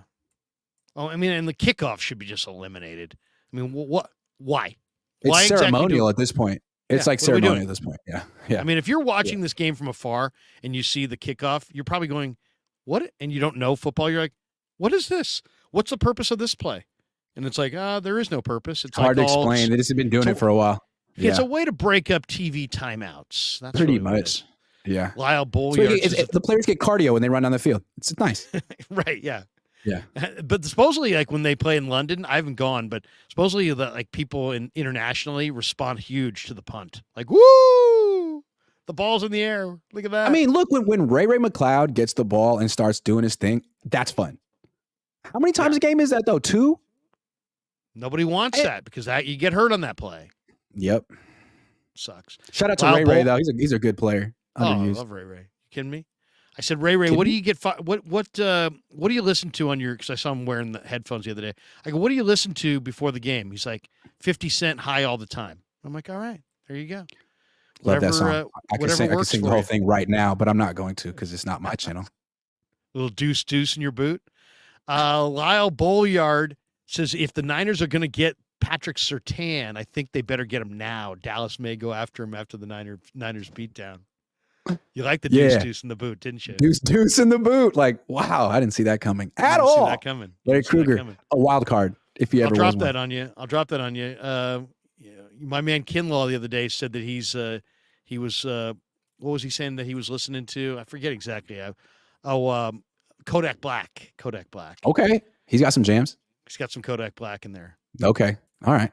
Oh, I mean, and the kickoff should be just eliminated. I mean, what? Why? It's ceremonial at this point. It's like ceremonial at this point. Yeah. Yeah. I mean, if you're watching this game from afar and you see the kickoff, you're probably going, what? And you don't know football. You're like, what is this? What's the purpose of this play? And it's like, there is no purpose. It's hard to explain. They just have been doing it for a while. Yeah. It's a way to break up TV timeouts. That's pretty much. Yeah. Lyle Bolliard. The players get cardio when they run down the field. It's nice. Right. Yeah. Yeah. But supposedly, like when they play in London, I haven't gone, but supposedly like people internationally respond huge to the punt. Like, woo! The ball's in the air. Look at that. I mean, look, when Ray McLeod gets the ball and starts doing his thing, that's fun. How many times a game is that, though? 2? Nobody wants that because you get hurt on that play. Yep. Sucks. Shout out to Ray, though. He's a good player. I love Ray. You kidding me? I said, Ray, what do you get? What do you listen to on your? Because I saw him wearing the headphones the other day. I go, what do you listen to before the game? He's like, 50 Cent High all the time. I'm like, all right, there you go. Love that song. I can sing the whole thing right now, but I'm not going to because it's not my channel. Little deuce in your boot. Lyle Bolliard says if the Niners are going to get Patrick Surtain, I think they better get him now. Dallas may go after him after the Niners beatdown. You like the deuce in the boot, didn't you? Deuce in the boot. Like, wow, I didn't see that coming at all. See that coming. Larry Krueger, a wild card. If you ever drop that on you. I'll drop that on you. My man Kinlaw the other day said that he was what was he saying that he was listening to? I forget exactly. Kodak Black. Okay, he's got some jams. He's got some Kodak Black in there. Okay, all right.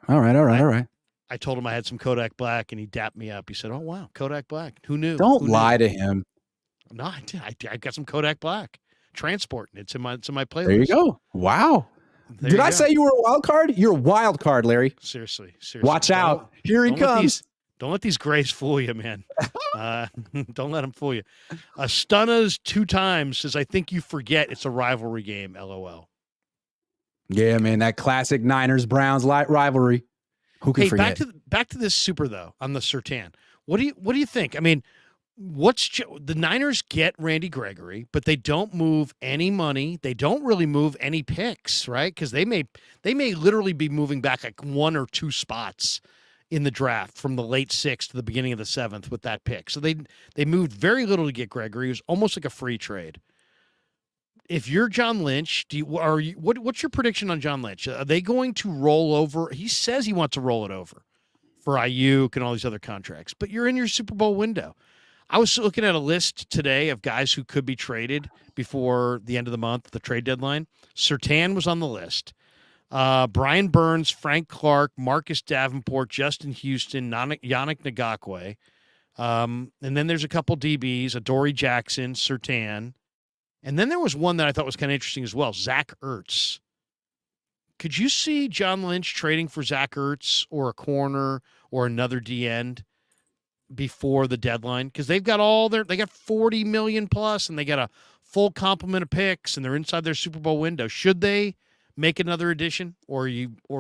I told him I had some Kodak Black, and he dapped me up. He said, "Oh wow, Kodak Black. Who knew? Don't lie to him." No, I did. I got some Kodak Black. Transporting. It's in my playlist. There you go. Wow. Did I say you were a wild card? You're a wild card, Larry. Seriously. Watch out. Here he comes. Don't let these grays fool you, man. Don't let them fool you. Stunna's 2 times says, I think you forget it's a rivalry game, LOL. Yeah, man, that classic Niners-Browns rivalry. Who can forget? Back to this super, though, on the Surtain. What do you think? I mean, the Niners get Randy Gregory, but they don't move any money. They don't really move any picks, right? Because they may literally be moving back like 1 or 2 spots in the draft from the late 6th to the beginning of the 7th with that pick. So they moved very little to get Gregory. It was almost like a free trade. If you're John Lynch, what's your prediction on John Lynch? Are they going to roll over? He says he wants to roll it over for Ayuk and all these other contracts, but you're in your Super Bowl window. I was looking at a list today of guys who could be traded before the end of the month, the trade deadline. Surtain was on the list. Brian Burns, Frank Clark, Marcus Davenport, Justin Houston, Yannick Ngakoue. And then there's a couple DBs, Adoree Jackson, Surtain. And then there was one that I thought was kind of interesting as well, Zach Ertz. Could you see John Lynch trading for Zach Ertz or a corner or another D end before the deadline? Because they got 40 million plus, and they got a full complement of picks, and they're inside their Super Bowl window. Should they make another addition, or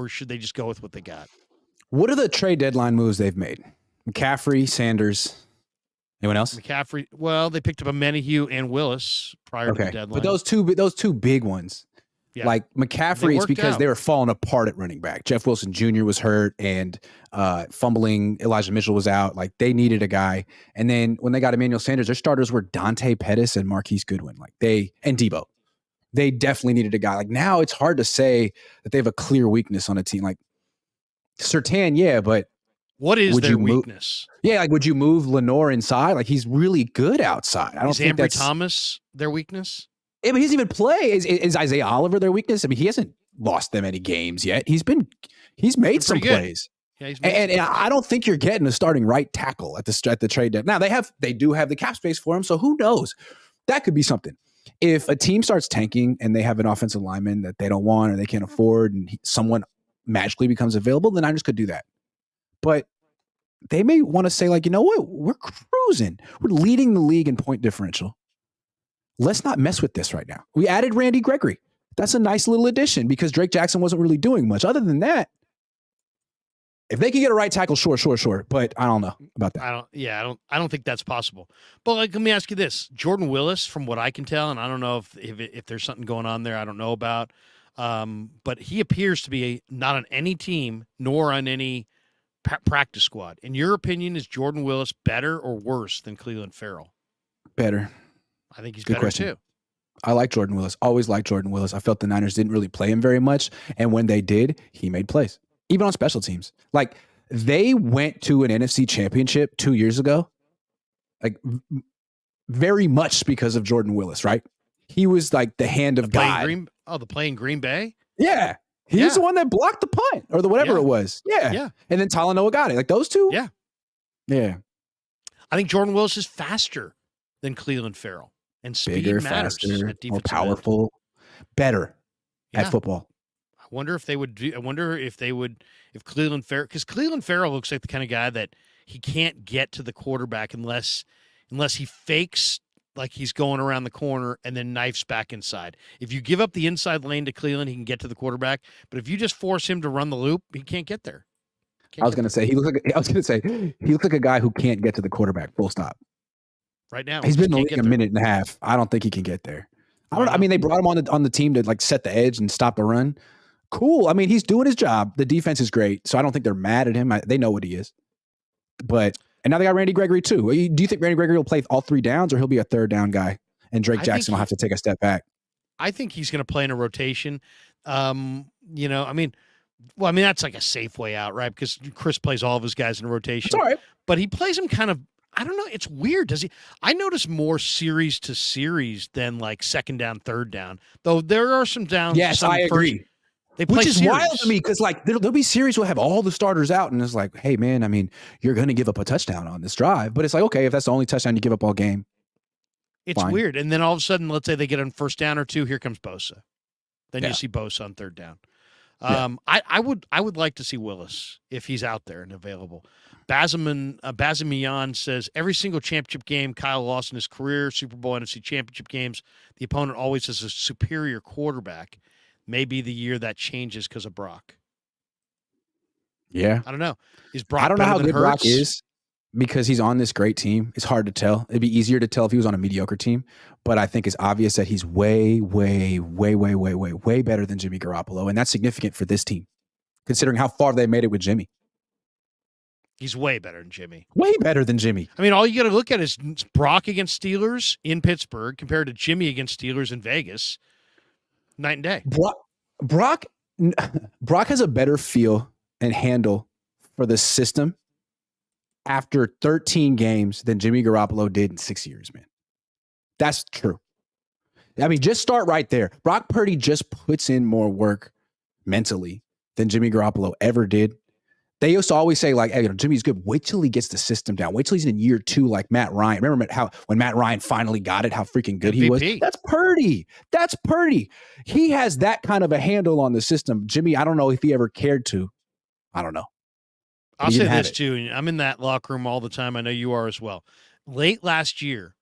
should they just go with what they got? What are the trade deadline moves they've made? McCaffrey, Sanders, anyone else? McCaffrey. Well, they picked up a Menahue and Willis prior to the deadline. But those two big ones. Yeah. Like McCaffrey, it's because they were falling apart at running back. Jeff Wilson Jr. was hurt and fumbling. Elijah Mitchell was out. Like they needed a guy. And then when they got Emmanuel Sanders, their starters were Dante Pettis and Marquise Goodwin. And Debo. They definitely needed a guy. Like now it's hard to say that they have a clear weakness on a team. Like Surtain, yeah, but what is their weakness? Would you move Lenore inside? Like he's really good outside. I don't think that's Thomas their weakness. Yeah, but he doesn't even play. Is Isaiah Oliver their weakness? I mean, he hasn't lost them any games yet. He's made some plays. Yeah, and I don't think you're getting a starting right tackle at the trade deadline. Now they do have the cap space for him, so who knows? That could be something. If a team starts tanking and they have an offensive lineman that they don't want or they can't afford, and someone magically becomes available, the Niners could do that. But they may want to say, like, you know what? We're cruising. We're leading the league in point differential. Let's not mess with this right now. We added Randy Gregory. That's a nice little addition because Drake Jackson wasn't really doing much. Other than that, if they can get a right tackle, sure. But I don't know about that. I don't think that's possible. But let me ask you this: Jordan Willis, from what I can tell, and I don't know if there's something going on there I don't know about, but he appears to be not on any team nor on any practice squad. In your opinion, is Jordan Willis better or worse than Cleveland Farrell? Better. I think he's good better too. I like Jordan Willis. Always liked Jordan Willis. I felt the Niners didn't really play him very much. And when they did, he made plays, even on special teams. Like they went to an NFC championship 2 years ago, like very much because of Jordan Willis, right? He was like the hand of God. The play in Green Bay? Yeah. He's the one that blocked the punt or whatever it was. Yeah. And then Talanoa got it. Like those two. Yeah. Yeah. I think Jordan Willis is faster than Cleveland Farrell. And speed bigger, matters, faster, more powerful, better at football. I wonder if they would if Cleveland Farrell, because Cleveland Farrell looks like the kind of guy that he can't get to the quarterback unless he fakes like he's going around the corner and then knifes back inside. If you give up the inside lane to Cleveland, he can get to the quarterback. But if you just force him to run the loop, he can't get there. He looks like a guy who can't get to the quarterback. Full stop. Right now, he's been in the league a minute and a half. I don't think he can get there. I don't know. I mean, they brought him on the team to like set the edge and stop the run. Cool. I mean, he's doing his job. The defense is great, so I don't think they're mad at him. They know what he is. And now they got Randy Gregory too. Do you think Randy Gregory will play all 3 downs, or he'll be a 3rd down guy, and Drake Jackson will have to take a step back? I think he's going to play in a rotation. I mean, that's like a safe way out, right? Because Chris plays all of his guys in a rotation. That's all right. But he plays them kind of. I don't know. It's weird. Does he? I notice more series to series than like 2nd down, 3rd down. Though there are some downs. Yes, I agree. Which is wild to me because like there'll be series will have all the starters out, and it's like, hey man, I mean, you're going to give up a touchdown on this drive, but it's like, okay, if that's the only touchdown you give up all game, it's fine. Weird. And then all of a sudden, let's say they get on 1st down or 2, here comes Bosa. Then you see Bosa on 3rd down. I would like to see Willis if he's out there and available. Bazamian says every single championship game Kyle lost in his career, Super Bowl, NFC championship games, the opponent always has a superior quarterback. Maybe the year that changes because of Brock. Yeah, I don't know. Is Brock? I don't know how good Hurts? Brock is because he's on this great team. It's hard to tell. It'd be easier to tell if he was on a mediocre team, but I think it's obvious that he's way better than Jimmy Garoppolo, and that's significant for this team, considering how far they made it with Jimmy. He's way better than Jimmy. Way better than Jimmy. I mean, all you got to look at is Brock against Steelers in Pittsburgh compared to Jimmy against Steelers in Vegas. Night and day. Brock has a better feel and handle for the system after 13 games than Jimmy Garoppolo did in 6 years, man. That's true. I mean, just start right there. Brock Purdy just puts in more work mentally than Jimmy Garoppolo ever did. They used to always say, like, hey, Jimmy's good. Wait till he gets the system down. Wait till he's in year 2, like Matt Ryan. Remember when Matt Ryan finally got it, how freaking good he was? MVP. That's Purdy. That's Purdy. He has that kind of a handle on the system. Jimmy, I don't know if he ever cared to. I don't know. I'll say this too. I'm in that locker room all the time. I know you are as well. Late last year,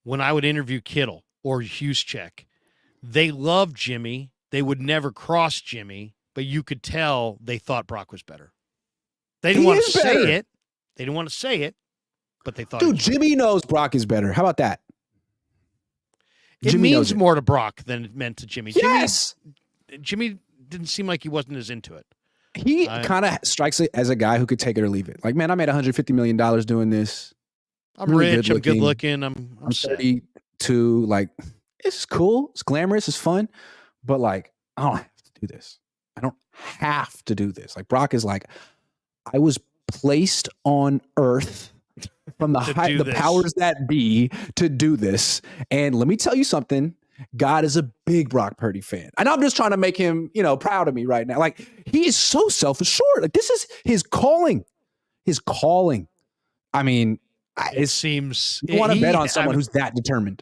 when I would interview Kittle or Juszczyk, they loved Jimmy. They would never cross Jimmy, but you could tell they thought Brock was better. They didn't want to say it. They didn't want to say it, but they thought. Dude, Jimmy knows Brock is better. How about that? It means more to Brock than it meant to Jimmy. Yes. Jimmy didn't seem like he wasn't as into it. He kind of strikes it as a guy who could take it or leave it. Like, man, I made $150 million doing this. I'm really rich. I'm good looking. I'm 32. Like, it's cool. It's glamorous. It's fun. But, like, I don't have to do this. I don't have to do this. Like, Brock is like, I was placed on earth from the powers that be to do this. And let me tell you something. God is a big Brock Purdy fan. I know I'm just trying to make him, proud of me right now. Like, he is so self-assured. Like, this is his calling. His calling. I mean, it seems you want to bet on someone who's that determined.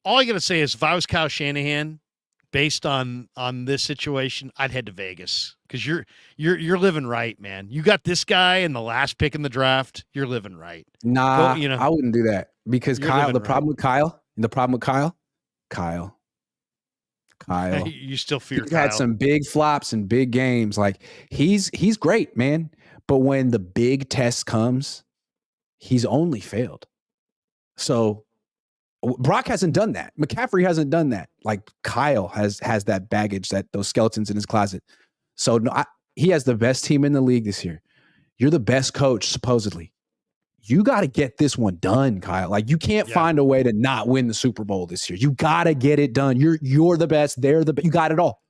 All I got to say is if I was Kyle Shanahan, based on this situation, I'd head to Vegas because you're living right, man. You got this guy in the last pick in the draft. You're living right. Nah, I wouldn't do that because Kyle. The problem with Kyle. You still fear He's Kyle. Had some big flops and big games. Like he's great, man. But when the big test comes, he's only failed. So Brock hasn't done that. McCaffrey hasn't done that. Like Kyle has that baggage, those skeletons in his closet. So he has the best team in the league this year. You're the best coach, supposedly. You got to get this one done, Kyle. Like you can't find a way to not win the Super Bowl this year. You got to get it done. You're the best. You got it all.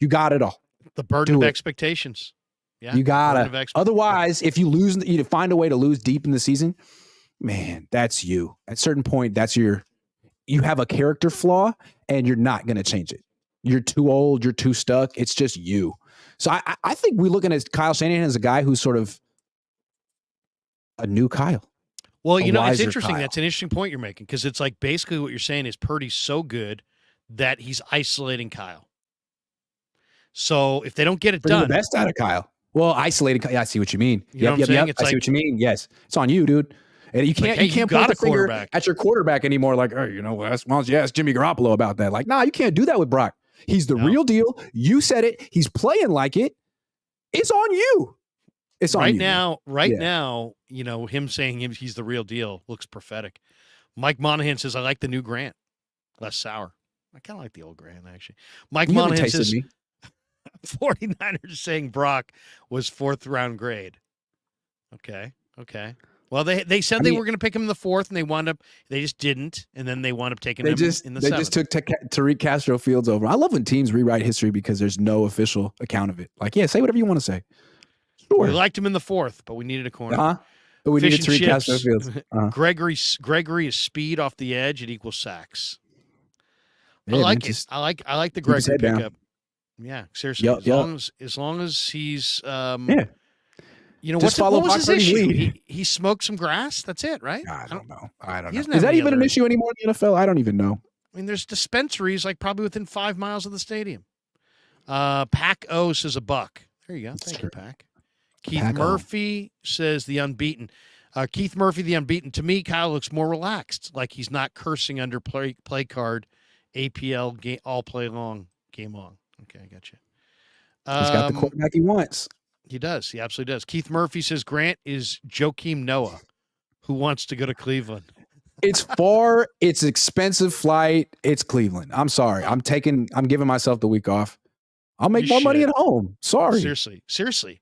You got it all. The burden of expectations. Yeah, you gotta. Otherwise, if you lose, you find a way to lose deep in the season. Man, that's you. At a certain point, you have a character flaw, and you're not going to change it. You're too old. You're too stuck. It's just you. So I think we're looking at Kyle Shanahan as a guy who's sort of a new Kyle. Well, it's interesting. Kyle. That's an interesting point you're making because it's like basically what you're saying is Purdy's so good that he's isolating Kyle. So if they don't get it done, the best out of Kyle. Well, isolated. Yeah, I see what you mean. You know what I'm saying? I see what you mean. Yes, it's on you, dude. And you can't point the finger at your quarterback anymore. Like, why don't you ask Jimmy Garoppolo about that? Like, nah, you can't do that with Brock. He's the real deal. You said it. He's playing like it. It's on you. It's on you. Now, him saying he's the real deal looks prophetic. Mike Monahan says, I like the new Grant. Less sour. I kind of like the old Grant, actually. Mike Monahan says, 49ers saying Brock was 4th round grade. Okay. Well, they said they were going to pick him in the 4th, and they just didn't, and then they wound up taking him in the 7th. They just took Tariq Castro Fields over. I love when teams rewrite history because there's no official account of it. Like, say whatever you want to say. Sure. We liked him in the 4th, but we needed a corner. But we needed Tariq Castro Fields. Gregory is speed off the edge. It equals sacks. Yeah, I like it. I like the Gregory pickup. Yeah, seriously. As long as he's what was his issue? He smoked some grass. That's it, right? I don't know. Is that even an issue anymore in the NFL? I don't even know. I mean, there's dispensaries like probably within 5 miles of the stadium. Pac O says a buck. There you go. Thank you, Pac. Keith Murphy says the unbeaten. Keith Murphy, the unbeaten. To me, Kyle looks more relaxed, like he's not cursing under play card, APL, game, all play long, game long. Okay, I got you. He's got the quarterback he wants. He does. He absolutely does. Keith Murphy says Grant is Joakim Noah, who wants to go to Cleveland. It's far. It's expensive flight. It's Cleveland. I'm sorry. I'm giving myself the week off. I'll make more money at home. Sorry. Seriously.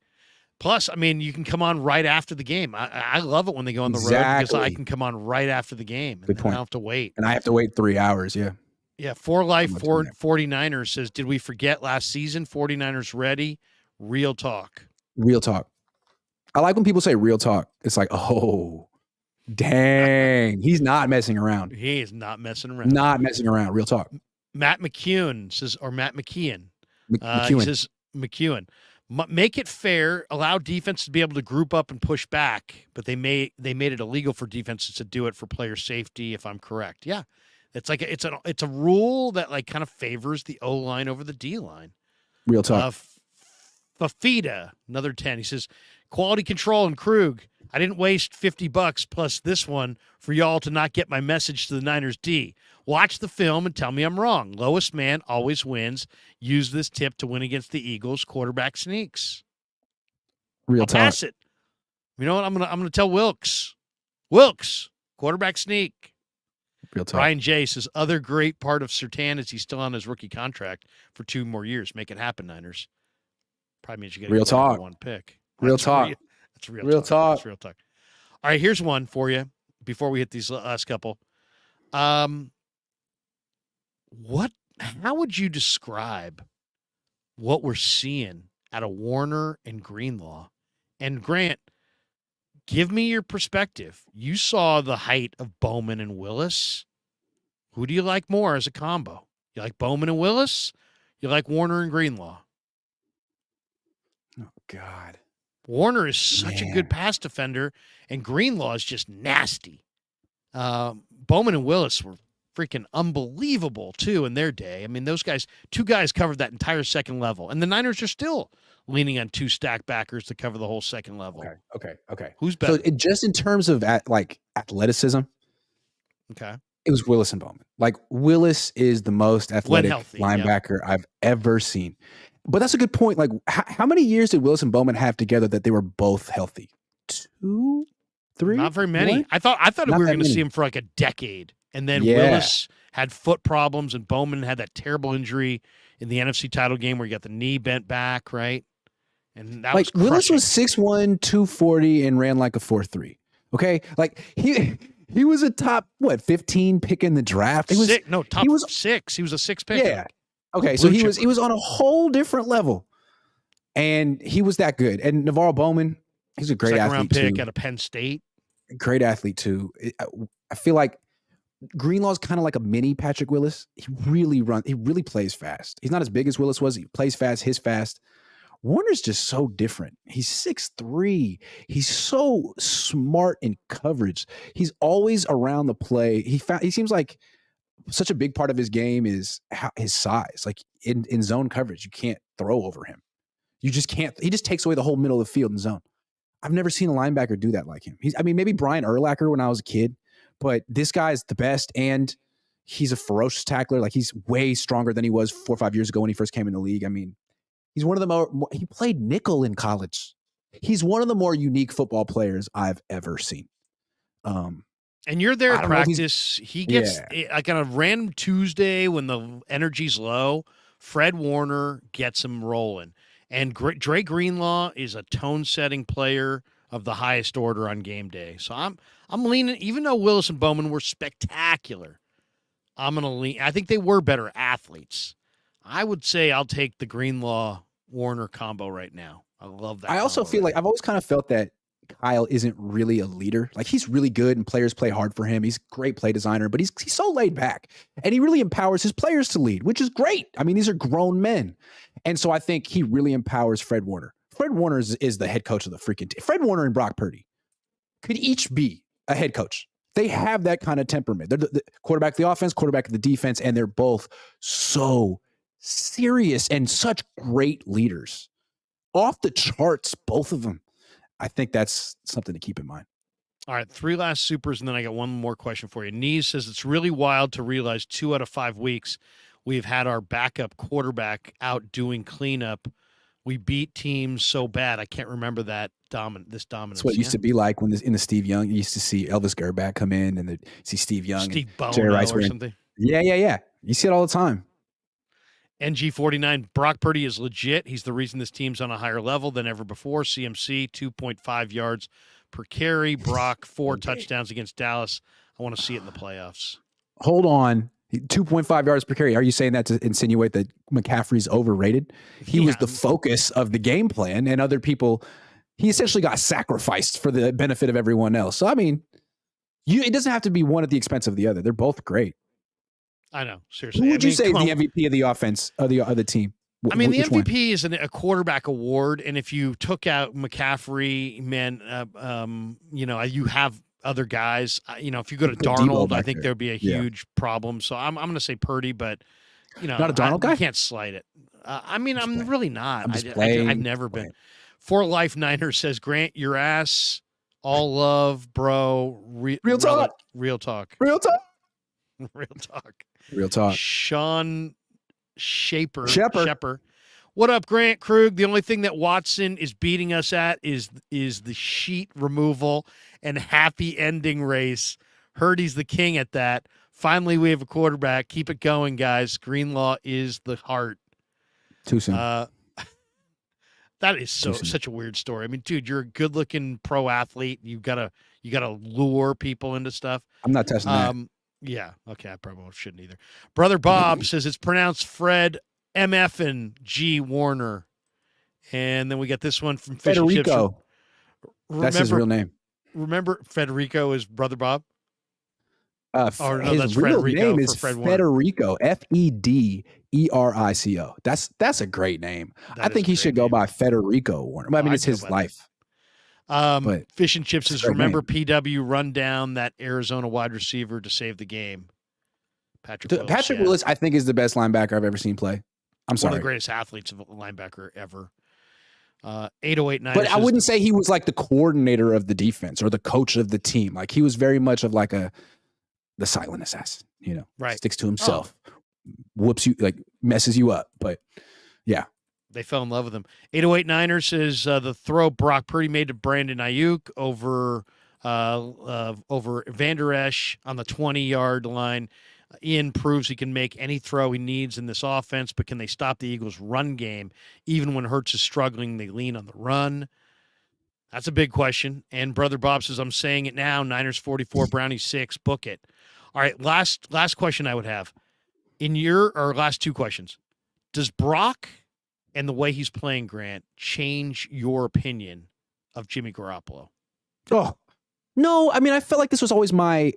Plus, I mean, you can come on right after the game. I love it when they go on the road because I can come on right after the game. Good point. I don't have to wait. And I have to wait 3 hours, yeah. Yeah, 49ers says, did we forget last season? 49ers ready? Real talk. Real talk. I like when people say real talk. It's like, oh, dang. He's not messing around. He is not messing around. Not messing around. Real talk. Matt McKeon says, or Matt McKeon. McEwen. He says, McEwen. Make it fair. Allow defense to be able to group up and push back, but they made it illegal for defenses to do it for player safety. If I'm correct, yeah, it's like it's a rule that like kind of favors the O line over the D line. Real talk. Fafita, another 10. He says, quality control and Krug. I didn't waste $50 plus this one for y'all to not get my message to the Niners D. Watch the film and tell me I'm wrong. Lowest man always wins. Use this tip to win against the Eagles. Quarterback sneaks. Real I'll talk. pass it. You know what? I'm gonna tell Wilkes. Wilkes, quarterback sneak. Real talk. Ryan J says, other great part of Surtain is he's still on his rookie contract for 2 more years. Make it happen, Niners. Probably means you get real talk. One pick. Real talk. That's real talk. That's real talk. All right, here's one for you before we hit these last couple. How would you describe what we're seeing out of Warner and Greenlaw? And Grant, give me your perspective. You saw the height of Bowman and Willis. Who do you like more as a combo? You like Bowman and Willis? You like Warner and Greenlaw? Oh, God. Warner is such a good pass defender, and Greenlaw is just nasty. Bowman and Willis were freaking unbelievable, too, in their day. I mean, those guys, 2 guys covered that entire second level, and the Niners are still leaning on 2 stack backers to cover the whole second level. Okay. Who's better? So just in terms of athleticism, okay, it was Willis and Bowman. Like, Willis is the most athletic linebacker I've ever seen. But that's a good point. Like, how many years did Willis and Bowman have together that they were both healthy? 2, 3? Not very many. 1? I thought we were going to see him for like a decade. And then Willis had foot problems, and Bowman had that terrible injury in the NFC title game where he got the knee bent back, right? And that was crushing. Willis was 6'1", 240, and ran like a 4.3. Okay? Like, he was a top, 15 pick in the draft? Top 6. He was a 6 pick. Yeah. Okay, so he was on a whole different level, and he was that good. And Navarro Bowman, he's a great athlete too. Second-round pick out of Penn State. Great athlete too. I feel like Greenlaw's kind of like a mini Patrick Willis. He really plays fast. He's not as big as Willis was. He plays fast, his fast. Warner's just so different. He's 6'3". He's so smart in coverage. He's always around the play. He seems like such a big part of his game is his size. Like in zone coverage, you can't throw over him. You just can't. He just takes away the whole middle of the field in zone. I've never seen a linebacker do that like him. Maybe Brian Urlacher when I was a kid, but this guy's the best, and he's a ferocious tackler. Like, he's way stronger than he was 4 or 5 years ago when he first came in the league. I mean, he's one of the more he played nickel in college. He's one of the more unique football players I've ever seen. And you're there at practice. He gets like on a random Tuesday when the energy's low. Fred Warner gets him rolling, and Dre Greenlaw is a tone-setting player of the highest order on game day. So I'm leaning. Even though Willis and Bowman were spectacular, I'm gonna lean. I think they were better athletes. I would say I'll take the Greenlaw Warner combo right now. I love that. I also feel like I've always kind of felt that Kyle isn't really a leader. Like, he's really good and players play hard for him. He's a great play designer, but he's so laid back, and he really empowers his players to lead, which is great. I mean, these are grown men. And so I think he really empowers Fred Warner. Fred Warner is the head coach of the freaking team. Fred Warner and Brock Purdy could each be a head coach. They have that kind of temperament. They're the quarterback of the offense, quarterback of the defense, and they're both so serious and such great leaders. Off the charts, both of them. I think that's something to keep in mind. All right, 3 last supers, and then I got one more question for you. Nees says it's really wild to realize 2 out of 5 weeks we've had our backup quarterback out doing cleanup. We beat teams so bad. I can't remember this dominance. That's what it used to be like when in the Steve Young, you used to see Elvis Gerback come in and see Steve Young, Steve and Jerry Rice or something. Yeah. You see it all the time. NG49, Brock Purdy is legit. He's the reason this team's on a higher level than ever before. CMC, 2.5 yards per carry. Brock, 4 touchdowns against Dallas. I want to see it in the playoffs. Hold on. 2.5 yards per carry. Are you saying that to insinuate that McCaffrey's overrated? He was the focus of the game plan, and other people, he essentially got sacrificed for the benefit of everyone else. So, I mean, it doesn't have to be one at the expense of the other. They're both great. I know, seriously. Who would you say is the MVP of the offense of the team? I mean, the Which one? MVP is a quarterback award, and if you took out McCaffrey, man, you have other guys. If you go to Put Debo Darnold, I back think there. there'd be a Yeah. huge problem. So I'm going to say Purdy, but Not a Darnold you guy? can't slight it. I'm playing. really not. I'm just I've playing. never been. Playing. For Life Niner says Grant, your ass, all love, bro. Real talk. Real talk. Real talk. Real talk. Real talk. Sean Shepard. Shepard. What up, Grant Krug? The only thing that Watson is beating us at is the sheet removal and happy ending race. Heard he's the king at that. Finally, we have a quarterback. Keep it going, guys. Greenlaw is the heart. Too soon. That is such a weird story. I mean, dude, you're a good-looking pro athlete. You gotta lure people into stuff. I'm not testing that. Yeah. Okay. I probably shouldn't either. Brother Bob says it's pronounced Fred MF and G Warner. And then we got this one from Fish Federico. And Chips. That's his real name. Remember Federico is Brother Bob? His real name is Federico. Federico. That's a great name. I think he should go by Federico Warner. I mean, it's his life. Fish and Chips says, remember PW run down that Arizona wide receiver to save the game. Patrick Willis, I think, is the best linebacker I've ever seen play. I'm sorry. One of the greatest athletes of a linebacker ever. 8089. But I wouldn't say he was like the coordinator of the defense or the coach of the team. Like, he was very much of like the silent assassin, right. Sticks to himself, whoops you, like messes you up. But yeah. They fell in love with him. 808 Niners says the throw Brock Purdy made to Brandon Ayuk over Van Der Esch on the 20-yard line. Ian proves he can make any throw he needs in this offense, but can they stop the Eagles' run game? Even when Hurts is struggling, they lean on the run. That's a big question. And Brother Bob says, I'm saying it now, Niners 44, Brownies 6, book it. All right, last question I would have. Last two questions. Does Brock and the way he's playing, Grant, change your opinion of Jimmy Garoppolo? Oh, no. I mean, I felt like this was always my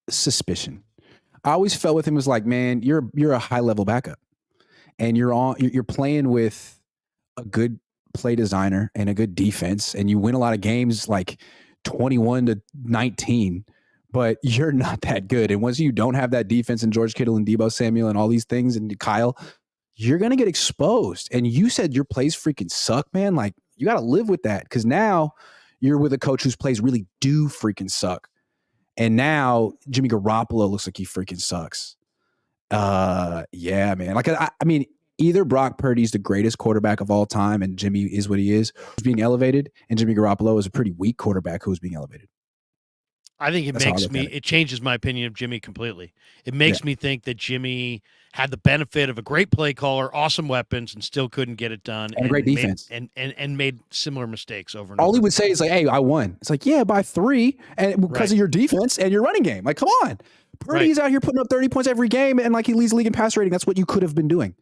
suspicion. I always felt with him was like, man, you're a high level backup, and you're playing with a good play designer and a good defense, and you win a lot of games like 21-19, but you're not that good. And once you don't have that defense and George Kittle and Deebo Samuel and all these things and Kyle, you're going to get exposed. And you said your plays freaking suck, man. Like, you got to live with that, because now you're with a coach whose plays really do freaking suck. And now Jimmy Garoppolo looks like he freaking sucks. Yeah, man. Like, I mean, either Brock Purdy's the greatest quarterback of all time and Jimmy is what he is, who's being elevated, and Jimmy Garoppolo is a pretty weak quarterback who's being elevated. I think it changes my opinion of Jimmy completely. It makes me think that Jimmy had the benefit of a great play caller, awesome weapons, and still couldn't get it done. And a great defense. And made similar mistakes over and all over. He would say is like, hey, I won. It's like, yeah, by 3, and because of your defense and your running game. Like, come on. Purdy's out here putting up 30 points every game, and like he leads the league in pass rating. That's what you could have been doing.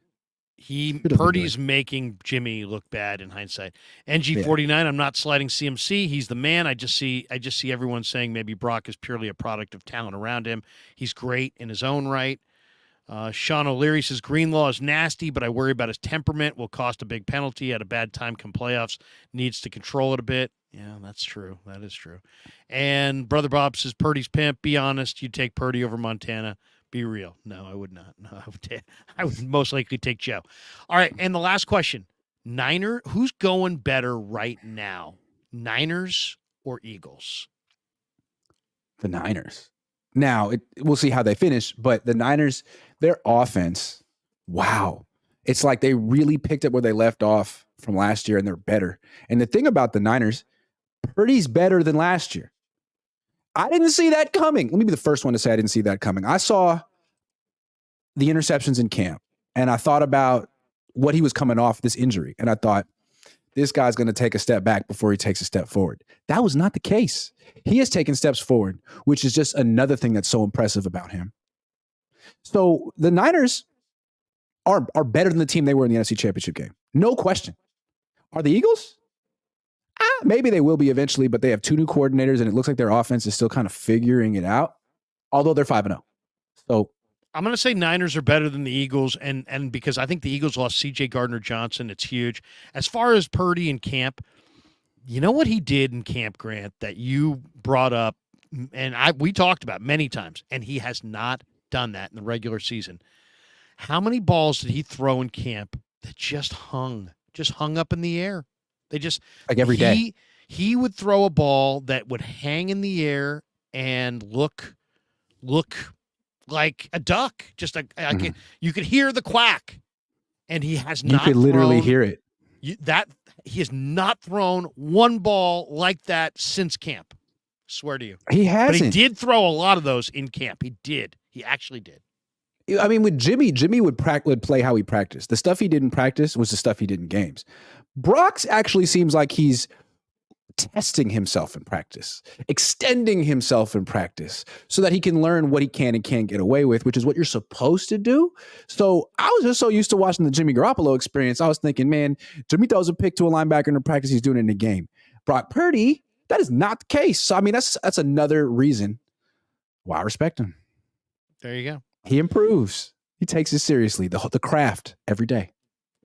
Purdy's making Jimmy look bad in hindsight. NG49, I'm not sliding CMC. He's the man. I just see everyone saying maybe Brock is purely a product of talent around him. He's great in his own right. Sean O'Leary says Greenlaw is nasty, but I worry about his temperament. Will cost a big penalty at a bad time come playoffs. Needs to control it a bit. Yeah, that's true. That is true. And Brother Bob says Purdy's pimp. Be honest. You'd take Purdy over Montana. Be real. No, I would not. No, I would most likely take Joe. All right, and the last question. Who's going better right now? Niners or Eagles? The Niners. Now, we'll see how they finish, but the Niners, their offense, wow. It's like they really picked up where they left off from last year, and they're better. And the thing about the Niners, Purdy's better than last year. I didn't see that coming. Let me be the first one to say I didn't see that coming. I saw the interceptions in camp, and I thought about what he was coming off this injury, and I thought, this guy's going to take a step back before he takes a step forward. That was not the case. He has taken steps forward, which is just another thing that's so impressive about him. So the Niners are better than the team they were in the NFC Championship game. No question. Are the Eagles? Maybe they will be eventually, but they have 2 new coordinators, and it looks like their offense is still kind of figuring it out, although they're 5-0. So I'm going to say Niners are better than the Eagles, and because I think the Eagles lost C.J. Gardner-Johnson, it's huge. As far as Purdy in camp, you know what he did in camp, Grant, that you brought up, and we talked about many times, and he has not done that in the regular season. How many balls did he throw in camp that just hung up in the air? They just like every day. He would throw a ball that would hang in the air and look like a duck. Just you could hear the quack, and he has not. You could literally hear it. He has not thrown one ball like that since camp. Swear to you, he hasn't. But he did throw a lot of those in camp. He did. He actually did. I mean, with Jimmy would play how he practiced. The stuff he did in practice was the stuff he did in games. Brock's actually seems like he's testing himself in practice, extending himself in practice so that he can learn what he can and can't get away with, which is what you're supposed to do. So I was just so used to watching the Jimmy Garoppolo experience. I was thinking, man, Jimmy throws a pick to a linebacker in the practice. He's doing it in the game. Brock Purdy, that is not the case. So, I mean, that's another reason why I respect him. There you go. He improves. He takes it seriously. The craft every day.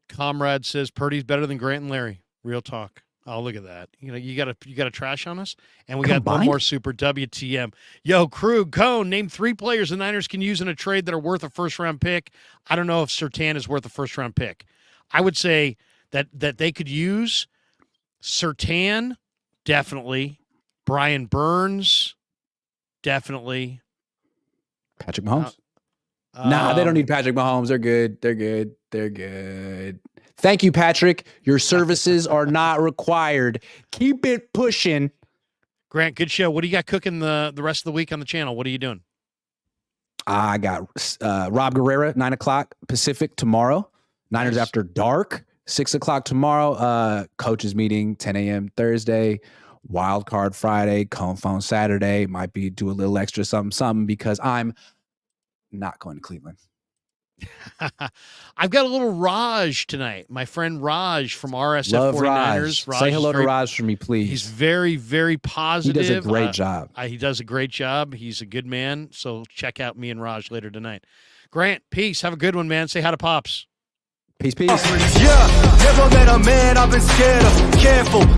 Comrade says Purdy's better than Grant and Larry. Real talk. Oh, look at that. You got a trash on us? And we got one more super WTM. Yo, Krug, Cohn, name 3 players the Niners can use in a trade that are worth a first-round pick. I don't know if Surtain is worth a first-round pick. I would say that they could use Surtain, definitely. Brian Burns, definitely. Patrick Mahomes? Nah, they don't need Patrick Mahomes. They're good. They're good. Thank you, Patrick. Your services are not required. Keep it pushing. Grant, good show. What do you got cooking the rest of the week on the channel? What are you doing? I got Rob Guerrera, 9 o'clock Pacific tomorrow. Niners Nice. After Dark, 6 o'clock tomorrow. Coaches meeting, 10 a.m. Thursday. Wild Card Friday. Cohn Phone Saturday. Might be do a little extra something because I'm not going to Cleveland. I've got a little Raj tonight. My friend Raj from RSF Love 49ers. Raj. Say hello to Raj for me, please. He's very, very positive. He does a great job. He does a great job. He's a good man. So check out me and Raj later tonight. Grant, peace. Have a good one, man. Say hi to Pops. Peace. Yeah, never met a man I've been scared of. Careful.